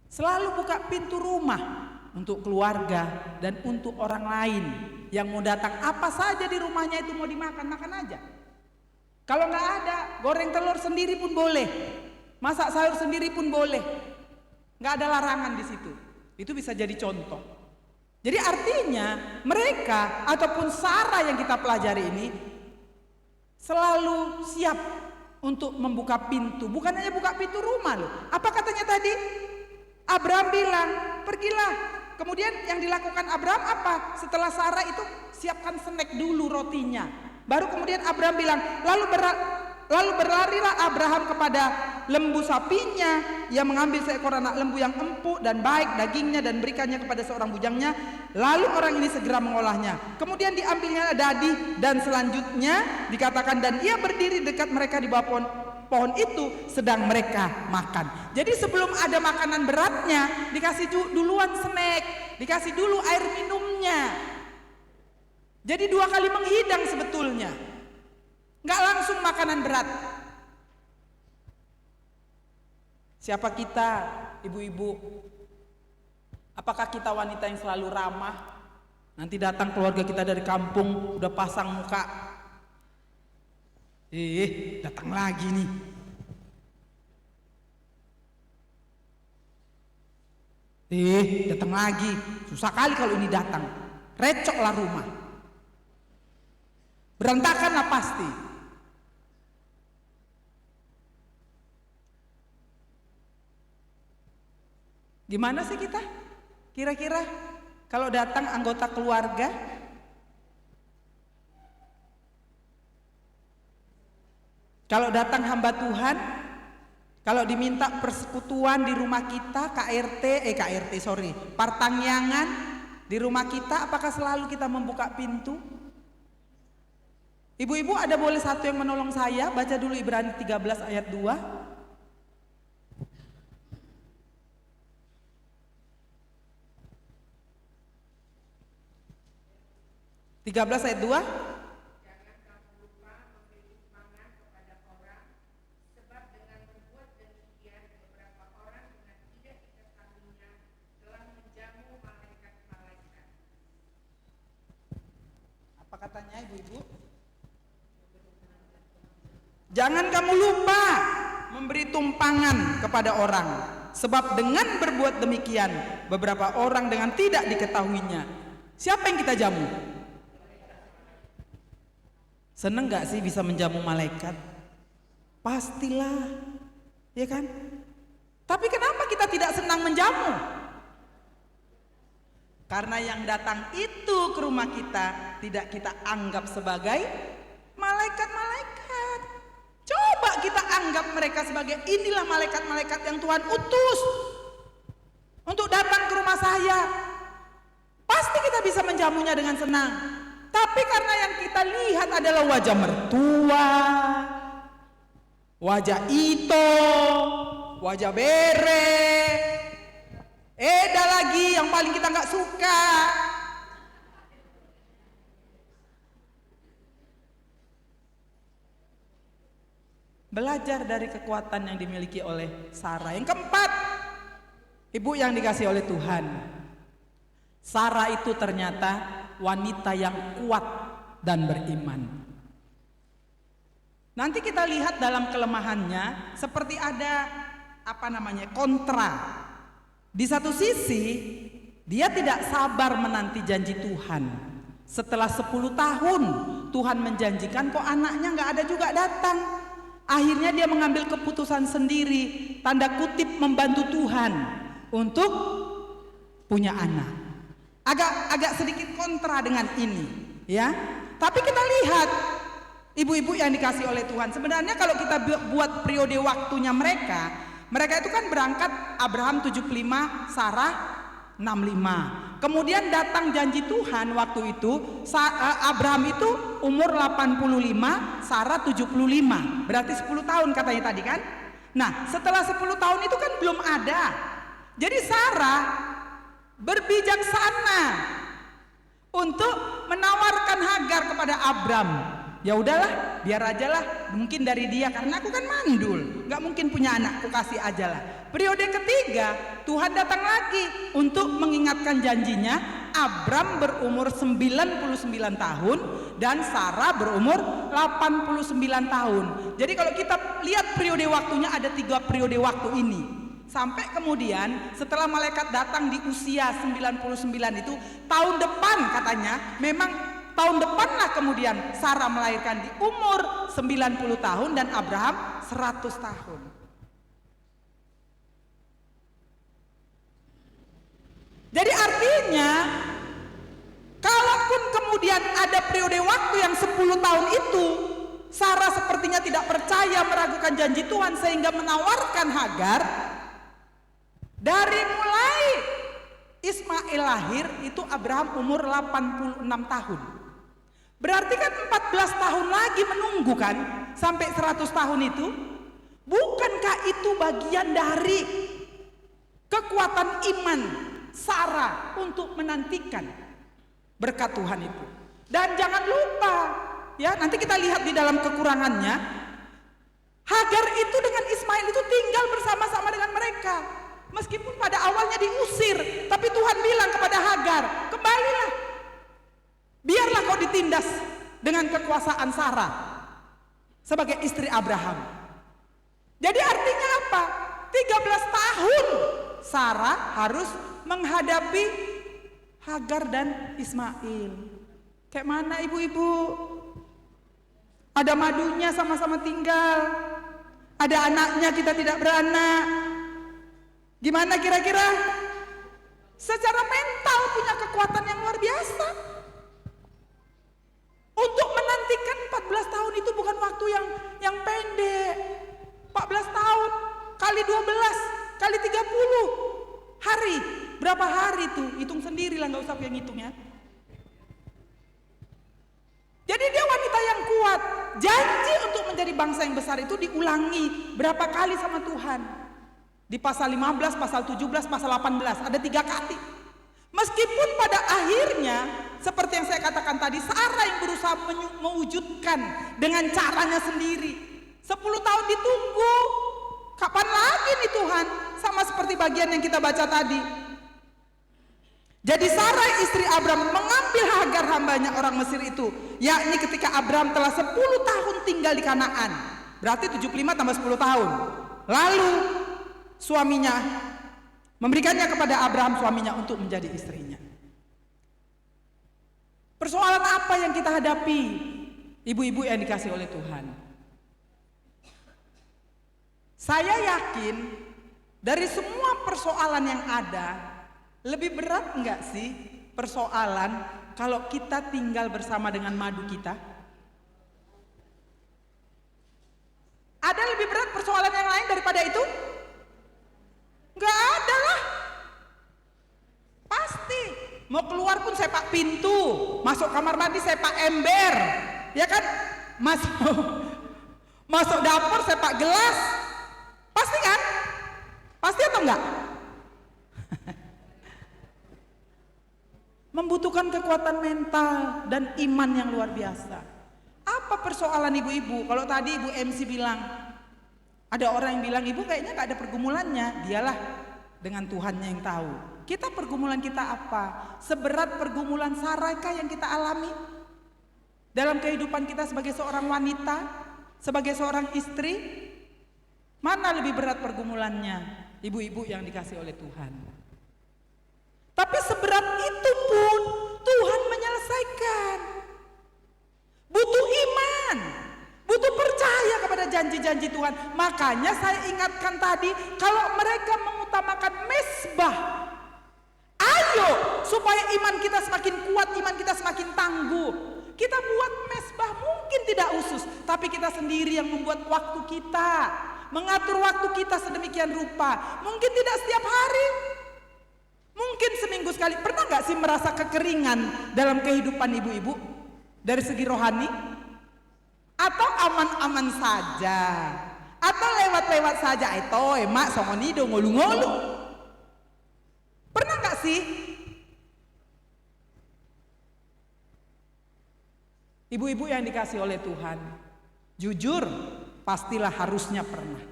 Selalu buka pintu rumah untuk keluarga dan untuk orang lain yang mau datang. Apa saja di rumahnya itu mau dimakan, makan aja. Kalau nggak ada, goreng telur sendiri pun boleh, masak sayur sendiri pun boleh. Nggak ada larangan di situ. Itu bisa jadi contoh. Jadi artinya mereka ataupun Sarah yang kita pelajari ini selalu siap untuk membuka pintu. Bukan hanya buka pintu rumah loh. Apa katanya tadi? Abraham bilang, pergilah. Kemudian yang dilakukan Abraham apa? Setelah Sarah itu siapkan snack dulu rotinya. Baru kemudian Abraham bilang, lalu berlarilah Abraham kepada lembu sapinya. Ia mengambil seekor anak lembu yang empuk dan baik dagingnya dan berikannya kepada seorang bujangnya. Lalu orang ini segera mengolahnya. Kemudian diambilnya dadi dan selanjutnya dikatakan dan ia berdiri dekat mereka di bawah pohon pohon itu sedang mereka makan. Jadi sebelum ada makanan beratnya, dikasih duluan snack, dikasih dulu air minumnya. Jadi 2 kali menghidang sebetulnya, nggak langsung makanan berat. Siapa kita, ibu-ibu? Apakah kita wanita yang selalu ramah? Nanti datang keluarga kita dari kampung udah pasang muka, datang lagi nih. Datang lagi. Susah kali kalau ini datang. Recoklah rumah. Berantakanlah pasti. Gimana sih kita? Kira-kira kalau datang anggota keluarga, kalau datang hamba Tuhan, kalau diminta persekutuan di rumah kita, partangyangan di rumah kita, apakah selalu kita membuka pintu? Ibu-ibu ada boleh satu yang menolong saya, baca dulu Ibrani 13 ayat 2. 13 ayat 2. Jangan kamu lupa memberi sumbangan kepada orang, sebab dengan berbuat demikian beberapa orang dengan tidak diketahuinya telah menjamu malaikat-malaikat. Apa katanya ibu-ibu? Jangan kamu lupa memberi tumpangan kepada orang, sebab dengan berbuat demikian beberapa orang dengan tidak diketahuinya. Siapa yang kita jamu? Seneng gak sih bisa menjamu malaikat? Pastilah, ya kan? Tapi kenapa kita tidak senang menjamu? Karena yang datang itu ke rumah kita tidak kita anggap sebagai malaikat-malaikat. Coba kita anggap mereka sebagai inilah malaikat-malaikat yang Tuhan utus untuk datang ke rumah saya. Pasti kita bisa menjamunya dengan senang. Tapi karena yang kita lihat adalah wajah mertua, wajah Ito, wajah Bere, Eda lagi yang paling kita nggak suka. Belajar dari kekuatan yang dimiliki oleh Sarah. Yang keempat, ibu yang dikasih oleh Tuhan, Sarah itu ternyata wanita yang kuat dan beriman. Nanti kita lihat dalam kelemahannya seperti ada kontra. Di satu sisi dia tidak sabar menanti janji Tuhan. Setelah 10 tahun Tuhan menjanjikan, kok anaknya nggak ada juga datang. Akhirnya dia mengambil keputusan sendiri, tanda kutip membantu Tuhan untuk punya anak. Agak sedikit kontra dengan ini, ya. Tapi kita lihat ibu-ibu yang dikasih oleh Tuhan. Sebenarnya kalau kita buat periode waktunya mereka itu kan berangkat Abraham 75, Sarah 65. Kemudian datang janji Tuhan waktu itu Abraham itu umur 85, Sarah 75. Berarti 10 tahun katanya tadi kan. Nah, setelah 10 tahun itu kan belum ada. Jadi Sarah berbijaksana untuk menawarkan Hagar kepada Abram. Ya udahlah, biar aja lah, mungkin dari dia, karena aku kan mandul, nggak mungkin punya anak, aku kasih aja lah. Periode ketiga Tuhan datang lagi untuk mengingatkan janjinya. Abram berumur 99 tahun dan Sarah berumur 89 tahun. Jadi kalau kita lihat periode waktunya ada 3 periode waktu ini. Sampai kemudian setelah malaikat datang di usia 99 itu, tahun depan katanya, memang tahun depanlah kemudian Sarah melahirkan di umur 90 tahun dan Abraham 100 tahun. Jadi artinya, kalaupun kemudian ada periode waktu yang 10 tahun itu, Sarah sepertinya tidak percaya, meragukan janji Tuhan sehingga menawarkan Hagar. Dari mulai Ismail lahir itu Abraham umur 86 tahun. Berarti kan 14 tahun lagi menunggu kan sampai 100 tahun itu. Bukankah itu bagian dari kekuatan iman Sarah untuk menantikan berkat Tuhan itu? Dan jangan lupa, ya, nanti kita lihat di dalam kekurangannya, Hagar itu dengan Ismail itu tinggal bersama-sama dengan mereka. Meskipun pada awalnya diusir, tapi Tuhan bilang kepada Hagar, kembalilah, biarlah kau ditindas dengan kekuasaan Sarah sebagai istri Abraham. Jadi artinya apa? 13 tahun Sarah harus menghadapi Hagar dan Ismail. Kayak mana ibu-ibu? Ada madunya sama-sama tinggal, ada anaknya kita tidak beranak. Gimana kira-kira? Secara mental punya kekuatan yang luar biasa. Untuk menantikan 14 tahun itu bukan waktu yang pendek. 14 tahun kali 12 kali 30 hari. Berapa hari tuh? Hitung sendirilah, nggak usah yang hitung ya. Jadi dia wanita yang kuat. Janji untuk menjadi bangsa yang besar itu diulangi berapa kali sama Tuhan. Di pasal 15, pasal 17, pasal 18. Ada 3 kali. Meskipun pada akhirnya seperti yang saya katakan tadi, Sarah yang berusaha mewujudkan dengan caranya sendiri. 10 tahun ditunggu. Kapan lagi nih Tuhan? Sama seperti bagian yang kita baca tadi. Jadi Sarah istri Abram mengambil Hagar hambanya orang Mesir itu, yakni ketika Abram telah 10 tahun tinggal di Kanaan. Berarti 75 tambah 10 tahun. Lalu suaminya memberikannya kepada Abraham suaminya untuk menjadi istrinya. Persoalan apa yang kita hadapi, ibu-ibu yang dikasih oleh Tuhan? Saya yakin dari semua persoalan yang ada, lebih berat enggak sih persoalan kalau kita tinggal bersama dengan madu kita? Ada lebih berat persoalan yang lain daripada itu? Enggak ada lah. Pasti. Mau keluar pun sepak pintu, masuk kamar mandi sepak ember, ya kan? Masuk dapur sepak gelas. Pasti kan? Pasti atau enggak? Membutuhkan kekuatan mental dan iman yang luar biasa. Apa persoalan ibu-ibu? Kalau tadi Ibu MC bilang, ada orang yang bilang, ibu kayaknya gak ada pergumulannya. Dialah dengan Tuhannya yang tahu. Kita pergumulan kita apa? Seberat pergumulan Sarah kah yang kita alami? Dalam kehidupan kita sebagai seorang wanita, sebagai seorang istri? Mana lebih berat pergumulannya? Ibu-ibu yang dikasih oleh Tuhan. Tapi seberat itu pun Tuhan menyelesaikan. Butuh iman, butuh percaya kepada janji-janji Tuhan. Makanya saya ingatkan tadi, kalau mereka mengutamakan mesbah, ayo supaya iman kita semakin kuat, iman kita semakin tangguh. Kita buat mesbah mungkin tidak usus, tapi kita sendiri yang membuat waktu kita, mengatur waktu kita sedemikian rupa. Mungkin tidak setiap hari, mungkin seminggu sekali. Pernah gak sih merasa kekeringan dalam kehidupan ibu-ibu dari segi rohani? Atau aman-aman saja? Atau lewat-lewat saja? Itu emak songonido ngolu-ngolu. Pernah gak sih? Ibu-ibu yang dikasih oleh Tuhan, jujur pastilah harusnya pernah.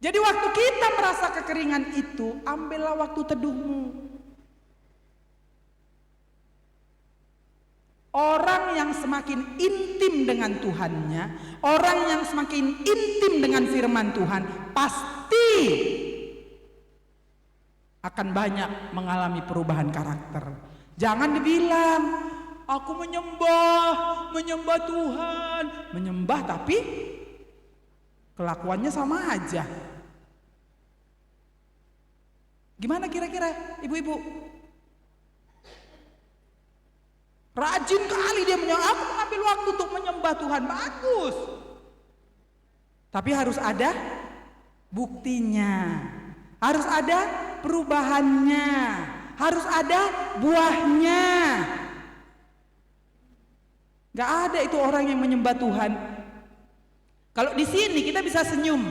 Jadi waktu kita merasa kekeringan itu, ambillah waktu teduhmu. Orang yang semakin intim dengan Tuhannya, orang yang semakin intim dengan firman Tuhan, pasti akan banyak mengalami perubahan karakter. Jangan dibilang, aku menyembah Tuhan, menyembah tapi kelakuannya sama aja. Gimana kira-kira ibu-ibu? Rajin kali dia menyembah, aku mengambil waktu untuk menyembah Tuhan, bagus. Tapi harus ada buktinya, harus ada perubahannya, harus ada buahnya. Gak ada itu orang yang menyembah Tuhan Kalau di sini kita bisa senyum.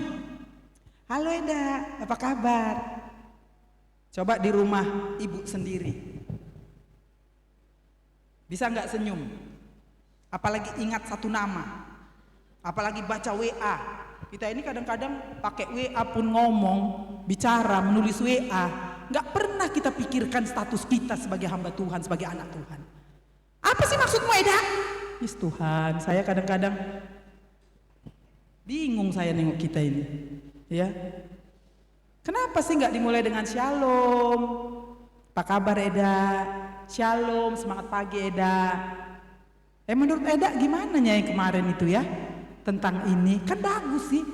Halo Eda, apa kabar? Coba di rumah ibu sendiri. Bisa nggak senyum? Apalagi ingat satu nama. Apalagi baca WA. Kita ini kadang-kadang pakai WA pun ngomong, bicara, menulis WA. Nggak pernah kita pikirkan status kita sebagai hamba Tuhan, sebagai anak Tuhan. Apa sih maksudmu Eda? Yes Tuhan, saya kadang-kadang bingung saya nengok kita ini, ya. Kenapa sih nggak dimulai dengan shalom? Apa kabar Eda? Shalom, semangat pagi Eda. Menurut Eda gimana yang kemarin itu ya? Tentang ini, kan bagus sih.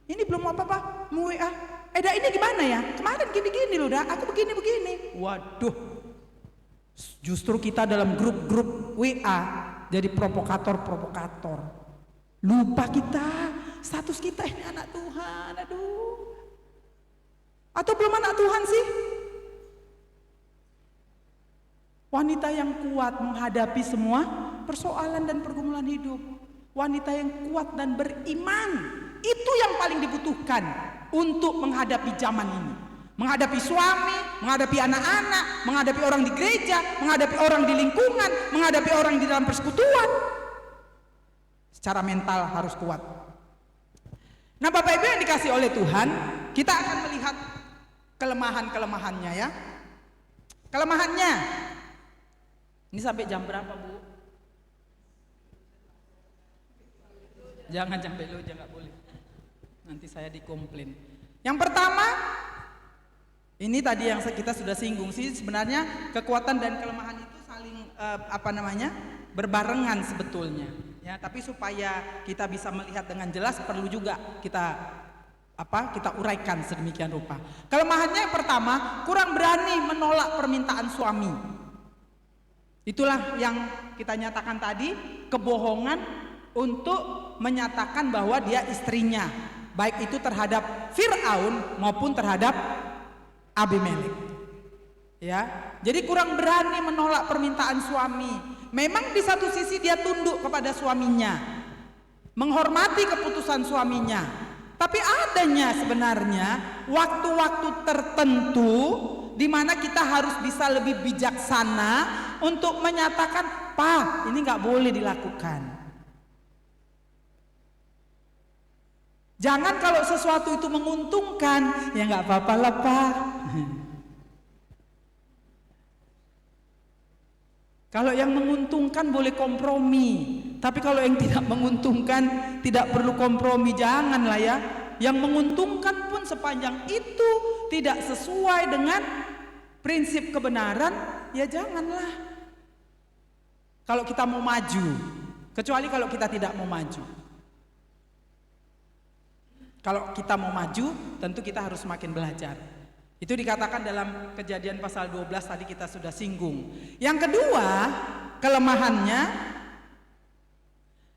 Ini belum apa-apa, mau WA. Eda ini gimana ya? Kemarin gini-gini loh dah, aku begini-begini. Waduh, justru kita dalam grup-grup WA jadi provokator-provokator. Lupa kita, status kita ini anak Tuhan, aduh. Atau belum anak Tuhan sih? Wanita yang kuat menghadapi semua persoalan dan pergumulan hidup. Wanita yang kuat dan beriman, itu yang paling dibutuhkan untuk menghadapi zaman ini. Menghadapi suami, menghadapi anak-anak, menghadapi orang di gereja, menghadapi orang di lingkungan, menghadapi orang di dalam persekutuan. Secara mental harus kuat. Nah Bapak Ibu yang dikasih oleh Tuhan, kita akan melihat kelemahan-kelemahannya ya. Kelemahannya. Ini sampai jam berapa Bu? Jangan sampai lo, jangan boleh. Nanti saya dikomplain. Yang pertama, ini tadi yang kita sudah singgung sih, sebenarnya kekuatan dan kelemahan itu saling berbarengan sebetulnya. Ya, tapi supaya kita bisa melihat dengan jelas perlu juga kita uraikan sedemikian rupa. Kelemahannya yang pertama, kurang berani menolak permintaan suami. Itulah yang kita nyatakan tadi, kebohongan untuk menyatakan bahwa dia istrinya, baik itu terhadap Fir'aun maupun terhadap Abimelek. Ya, jadi kurang berani menolak permintaan suami. Memang di satu sisi dia tunduk kepada suaminya, menghormati keputusan suaminya, tapi adanya sebenarnya waktu-waktu tertentu di mana kita harus bisa lebih bijaksana untuk menyatakan, "Pa, ini nggak boleh dilakukan." Jangan kalau sesuatu itu menguntungkan, ya nggak apa-apa lah Pak. Kalau yang menguntungkan boleh kompromi, tapi kalau yang tidak menguntungkan tidak perlu kompromi, janganlah ya. Yang menguntungkan pun sepanjang itu tidak sesuai dengan prinsip kebenaran, ya janganlah. Kalau kita mau maju, kecuali kalau kita tidak mau maju. Kalau kita mau maju, tentu kita harus semakin belajar. Itu dikatakan dalam Kejadian pasal 12 tadi kita sudah singgung. Yang kedua, kelemahannya,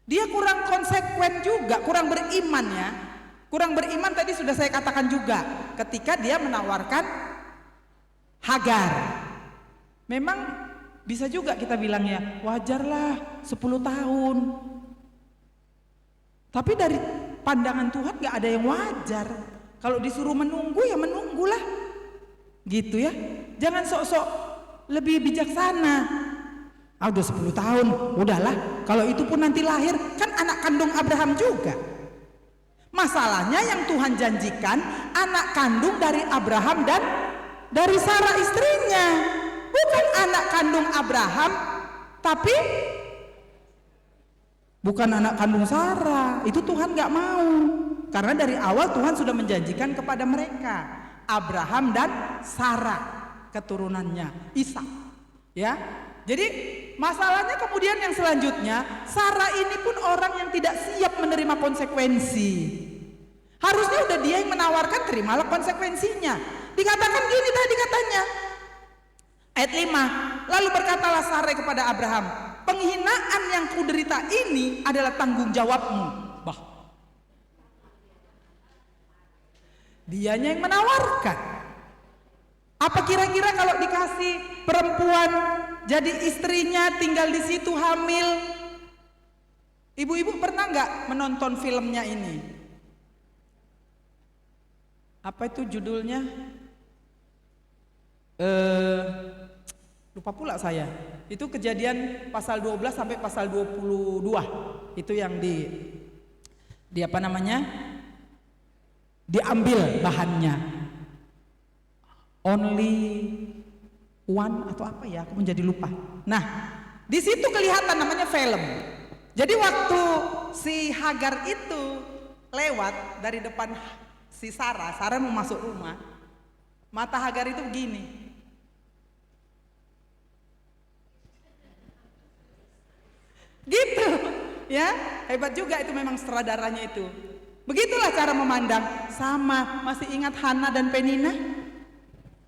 dia kurang konsekuen juga, kurang beriman ya. Kurang beriman tadi sudah saya katakan juga, ketika dia menawarkan Hagar. Memang bisa juga kita bilang ya, wajarlah 10 tahun. Tapi dari pandangan Tuhan gak ada yang wajar. Kalau disuruh menunggu ya menunggulah, gitu ya. Jangan sok-sok lebih bijaksana. Udah 10 tahun, udahlah. Kalau itu pun nanti lahir, kan anak kandung Abraham juga. Masalahnya yang Tuhan janjikan anak kandung dari Abraham dan dari Sarah istrinya, bukan anak kandung Abraham, tapi bukan anak kandung Sarah. Itu Tuhan gak mau. Karena dari awal Tuhan sudah menjanjikan kepada mereka Abraham dan Sarah keturunannya Ishak. Ya. Jadi masalahnya kemudian yang selanjutnya, Sarah ini pun orang yang tidak siap menerima konsekuensi. Harusnya udah dia yang menawarkan, terimalah konsekuensinya. Dikatakan gini tadi katanya, ayat 5, lalu berkatalah Sarah kepada Abraham, penghinaan yang kuderita ini adalah tanggung jawabmu. Bah, dianya yang menawarkan. Apa kira-kira kalau dikasih perempuan jadi istrinya, tinggal di situ hamil, Ibu-ibu pernah nggak menonton filmnya ini? Apa itu judulnya? Lupa pula saya. Itu Kejadian pasal 12 sampai pasal 22. Itu yang di apa namanya? Diambil bahannya. Only one atau apa ya? Aku menjadi lupa. Nah, di situ kelihatan namanya film. Jadi waktu si Hagar itu lewat dari depan si Sarah mau masuk rumah, mata Hagar itu begini. Gitu, ya, hebat juga itu memang sutradaranya itu. Begitulah cara memandang. Sama, masih ingat Hana dan Penina?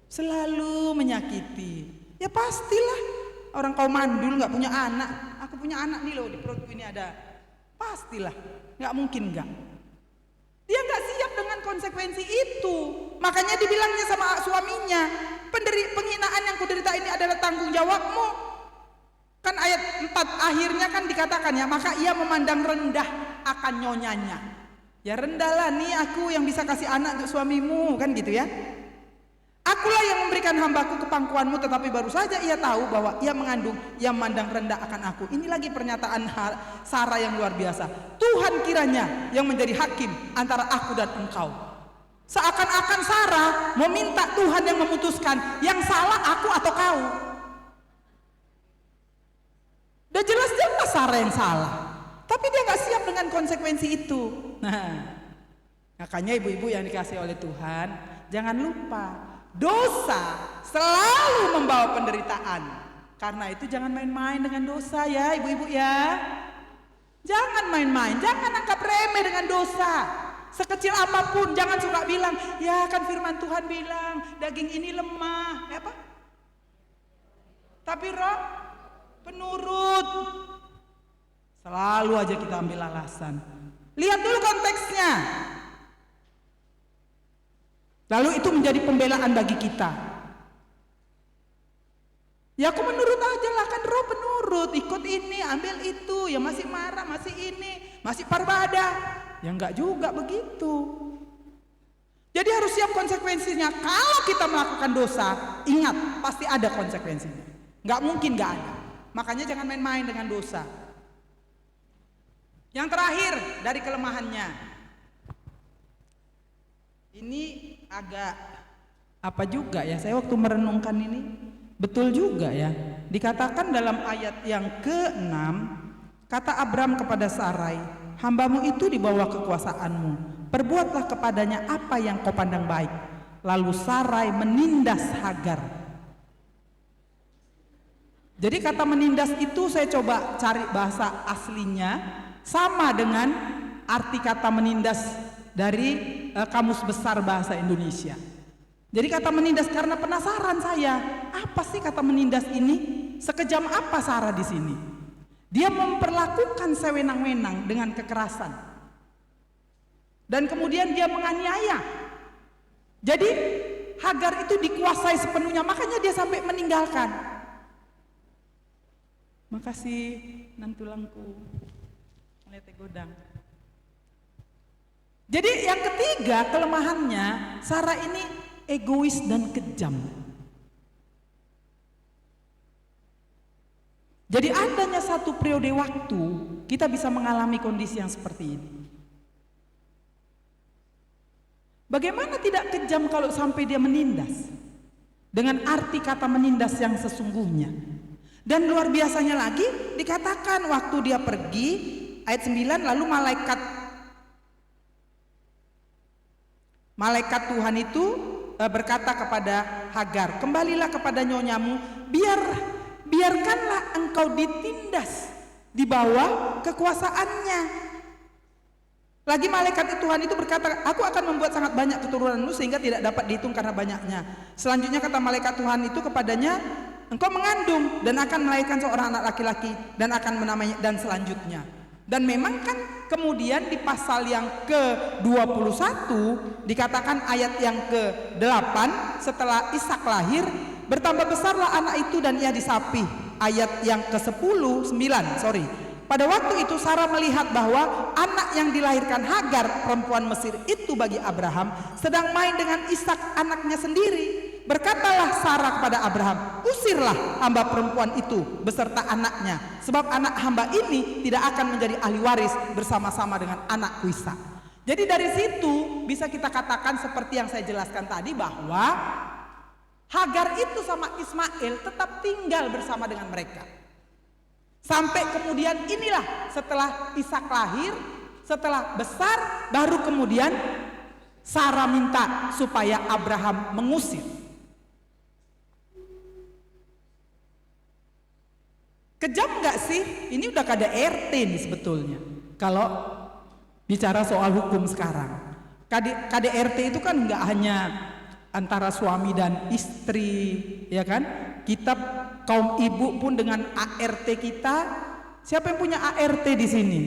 Selalu menyakiti. Ya pastilah, orang kau mandul nggak punya anak. Aku punya anak nih loh, di perutku ini ada. Pastilah, nggak mungkin nggak. Dia nggak siap dengan konsekuensi itu. Makanya dibilangnya sama suaminya, penghinaan yang kuderita ini adalah tanggung jawabmu. Kan ayat 4 akhirnya kan dikatakan ya, maka ia memandang rendah akan nyonyanya. Ya rendahlah, nih aku yang bisa kasih anak untuk suamimu, kan gitu ya. Akulah yang memberikan hambaku ke pangkuanmu, tetapi baru saja ia tahu bahwa ia mengandung, ia memandang rendah akan aku. Ini lagi pernyataan Sarah yang luar biasa. Tuhan kiranya yang menjadi hakim antara aku dan engkau. Seakan-akan Sarah meminta Tuhan yang memutuskan, yang salah aku atau kau. Udah jelas-jelas Sarah yang salah, tapi dia gak siap dengan konsekuensi itu. Nah, makanya ibu-ibu yang dikasih oleh Tuhan, jangan lupa, dosa selalu membawa penderitaan. Karena itu jangan main-main dengan dosa ya ibu-ibu ya. Jangan main-main, jangan anggap remeh dengan dosa. Sekecil apapun, jangan suka bilang, ya kan firman Tuhan bilang, daging ini lemah, ya apa? Tapi roh penurut. Selalu aja kita ambil alasan. Lihat dulu konteksnya. Lalu itu menjadi pembelaan bagi kita. Ya aku menurut aja lah, kan roh penurut, ikut ini, ambil itu, ya masih marah, masih ini, masih parbada. Ya enggak juga begitu. Jadi harus siap konsekuensinya. Kalau kita melakukan dosa, ingat pasti ada konsekuensinya. Enggak mungkin enggak ada. Makanya jangan main-main dengan dosa. Yang terakhir dari kelemahannya. Ini agak apa juga ya, saya waktu merenungkan ini betul juga ya. Dikatakan dalam ayat yang ke-6, kata Abram kepada Sarai, hambamu itu di bawah kekuasaanmu, perbuatlah kepadanya apa yang kau pandang baik. Lalu Sarai menindas Hagar. Jadi kata menindas itu saya coba cari bahasa aslinya, sama dengan arti kata menindas dari Kamus Besar Bahasa Indonesia. Jadi kata menindas, karena penasaran saya, apa sih kata menindas ini? Sekejam apa Sarah di sini? Dia memperlakukan sewenang-wenang dengan kekerasan. Dan kemudian dia menganiaya. Jadi Hagar itu dikuasai sepenuhnya, makanya dia sampai meninggalkan. Makasih nan tulangku. Lete godang. Jadi yang ketiga kelemahannya, Sarah ini egois dan kejam. Jadi adanya satu periode waktu kita bisa mengalami kondisi yang seperti ini. Bagaimana tidak kejam kalau sampai dia menindas? Dengan arti kata menindas yang sesungguhnya. Dan luar biasanya lagi dikatakan waktu dia pergi, ayat 9, lalu malaikat Tuhan itu berkata kepada Hagar, kembalilah kepada nyonyamu, biarkanlah engkau ditindas di bawah kekuasaannya. Lagi malaikat Tuhan itu berkata, aku akan membuat sangat banyak keturunanmu sehingga tidak dapat dihitung karena banyaknya. Selanjutnya kata malaikat Tuhan itu kepadanya, engkau mengandung dan akan melahirkan seorang anak laki-laki dan akan menamainya, dan selanjutnya. Dan memang kan kemudian di pasal yang ke-21 dikatakan ayat yang ke-8, setelah Ishak lahir, bertambah besarlah anak itu dan ia disapih. Ayat yang ke-10, 9, Pada waktu itu Sarah melihat bahwa anak yang dilahirkan Hagar, perempuan Mesir itu bagi Abraham, sedang main dengan Ishak anaknya sendiri. Berkatalah Sarah kepada Abraham, usirlah hamba perempuan itu beserta anaknya, sebab anak hamba ini tidak akan menjadi ahli waris bersama-sama dengan anakku Ishak. Jadi dari situ bisa kita katakan seperti yang saya jelaskan tadi, bahwa Hagar itu sama Ismail tetap tinggal bersama dengan mereka. Sampai kemudian inilah setelah Ishak lahir, setelah besar, baru kemudian Sarah minta supaya Abraham mengusir. Kejam gak sih? Ini udah KDRT nih sebetulnya. Kalau bicara soal hukum sekarang, KDRT itu kan nggak hanya antara suami dan istri, ya kan? Kita kaum ibu pun dengan ART kita. Siapa yang punya ART di sini?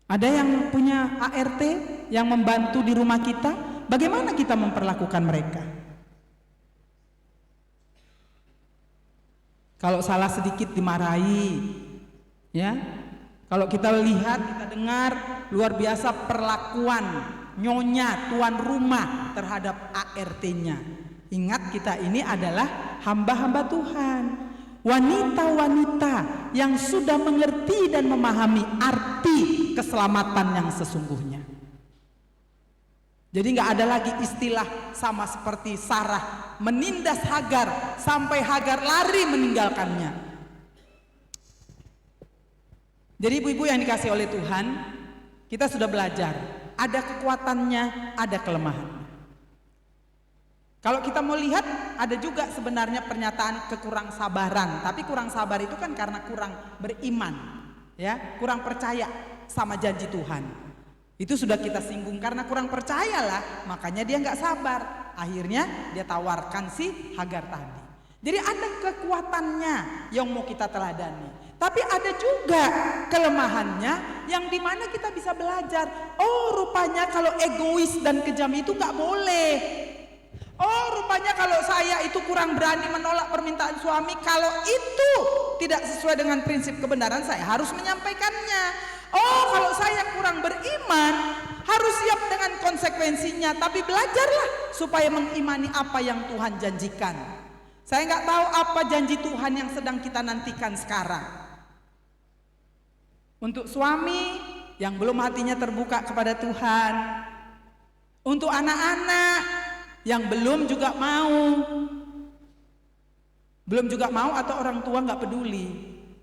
Ada yang punya ART yang membantu di rumah kita? Bagaimana kita memperlakukan mereka? Kalau salah sedikit dimarahi, ya. Kalau kita lihat, kita dengar luar biasa perlakuan nyonya tuan rumah terhadap ART-nya. Ingat, kita ini adalah hamba-hamba Tuhan, wanita-wanita yang sudah mengerti dan memahami arti keselamatan yang sesungguhnya. Jadi nggak ada lagi istilah sama seperti Sarah menindas Hagar sampai Hagar lari meninggalkannya. Jadi ibu-ibu yang dikasih oleh Tuhan, kita sudah belajar, ada kekuatannya, ada kelemahannya. Kalau kita mau lihat, ada juga sebenarnya pernyataan kekurang sabaran, tapi kurang sabar itu kan karena kurang beriman, ya, kurang percaya sama janji Tuhan. Itu sudah kita singgung, karena kurang percayalah, makanya dia nggak sabar. Akhirnya dia tawarkan si Hagar tadi. Jadi ada kekuatannya yang mau kita teladani. Tapi ada juga kelemahannya yang dimana kita bisa belajar. Oh, rupanya kalau egois dan kejam itu gak boleh. Oh, rupanya kalau saya itu kurang berani menolak permintaan suami, kalau itu tidak sesuai dengan prinsip kebenaran, saya harus menyampaikannya. Oh, kalau saya kurang beriman, harus siap dengan konsekuensinya. Tapi belajarlah supaya mengimani apa yang Tuhan janjikan. Saya nggak tahu apa janji Tuhan yang sedang kita nantikan sekarang. Untuk suami yang belum hatinya terbuka kepada Tuhan, untuk anak-anak yang belum juga mau atau orang tua nggak peduli.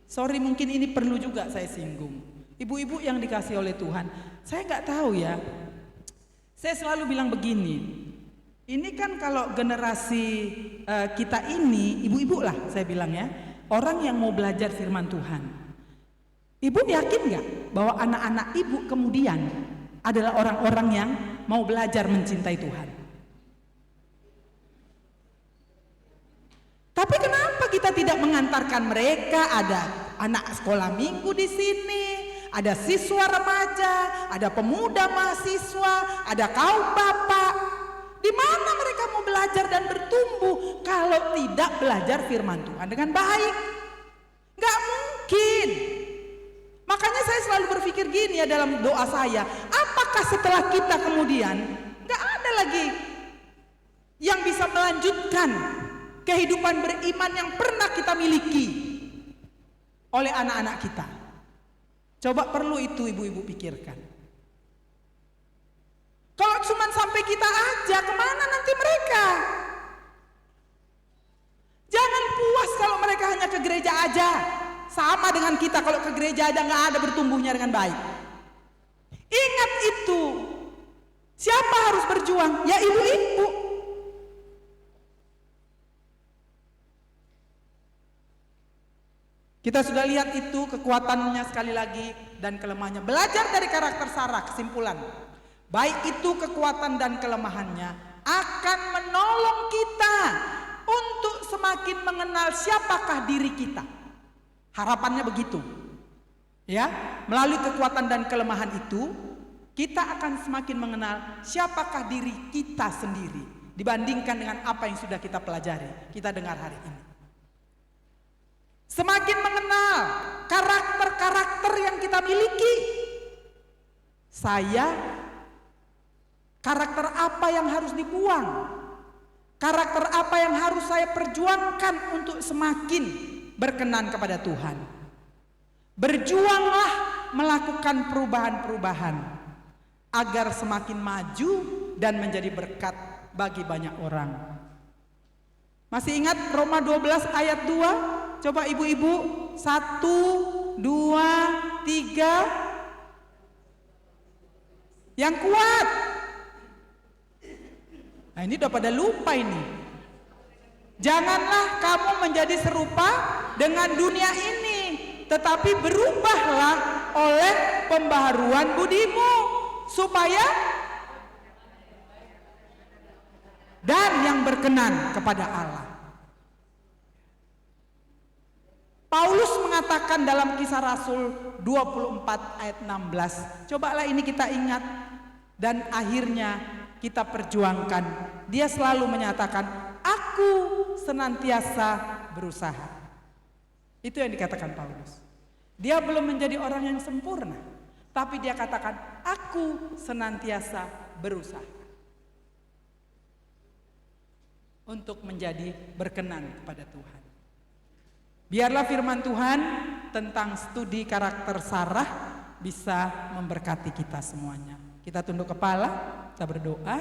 Sorry, mungkin ini perlu juga saya singgung. Ibu-ibu yang dikasih oleh Tuhan, saya nggak tahu ya. Saya selalu bilang begini, ini kan kalau generasi kita ini, ibu-ibu lah saya bilang ya, orang yang mau belajar firman Tuhan. Ibu yakin nggak bahwa anak-anak ibu kemudian adalah orang-orang yang mau belajar mencintai Tuhan? Tapi kenapa kita tidak mengantarkan mereka? Ada anak sekolah minggu di sini, ada siswa remaja, ada pemuda mahasiswa, ada kaum bapak. Di mana mereka mau belajar dan bertumbuh kalau tidak belajar firman Tuhan dengan baik? Nggak mungkin. Makanya saya selalu berpikir gini ya dalam doa saya, apakah setelah kita kemudian nggak ada lagi yang bisa melanjutkan kehidupan beriman yang pernah kita miliki oleh anak-anak kita? Coba perlu itu ibu-ibu pikirkan. Kalau cuma sampai kita aja, kemana nanti mereka? Jangan puas kalau mereka hanya ke gereja aja. Sama dengan kita, kalau ke gereja aja nggak ada bertumbuhnya dengan baik. Ingat itu. Siapa harus berjuang? Ya ibu-ibu. Kita sudah lihat itu kekuatannya sekali lagi dan kelemahannya. Belajar dari karakter Sarah, kesimpulan. Baik itu kekuatan dan kelemahannya akan menolong kita untuk semakin mengenal siapakah diri kita. Harapannya begitu. Ya, melalui kekuatan dan kelemahan itu kita akan semakin mengenal siapakah diri kita sendiri dibandingkan dengan apa yang sudah kita pelajari, kita dengar hari ini. Semakin mengenal karakter-karakter yang kita miliki. Karakter apa yang harus dibuang? Karakter apa yang harus saya perjuangkan untuk semakin berkenan kepada Tuhan? Berjuanglah melakukan perubahan-perubahan agar semakin maju dan menjadi berkat bagi banyak orang. Masih ingat Roma 12 ayat 2? Coba ibu-ibu, 1, 2, 3. Yang kuat. Nah, ini udah pada lupa ini. Janganlah kamu menjadi serupa dengan dunia ini, tetapi berubahlah oleh pembaharuan budimu, supaya dan yang berkenan kepada Allah. Paulus mengatakan dalam Kisah Rasul 24 ayat 16. Cobalah ini kita ingat dan akhirnya kita perjuangkan. Dia selalu menyatakan, aku senantiasa berusaha. Itu yang dikatakan Paulus. Dia belum menjadi orang yang sempurna, tapi dia katakan, aku senantiasa berusaha untuk menjadi berkenan kepada Tuhan. Biarlah firman Tuhan tentang studi karakter Sarah bisa memberkati kita semuanya. Kita tunduk kepala, kita berdoa.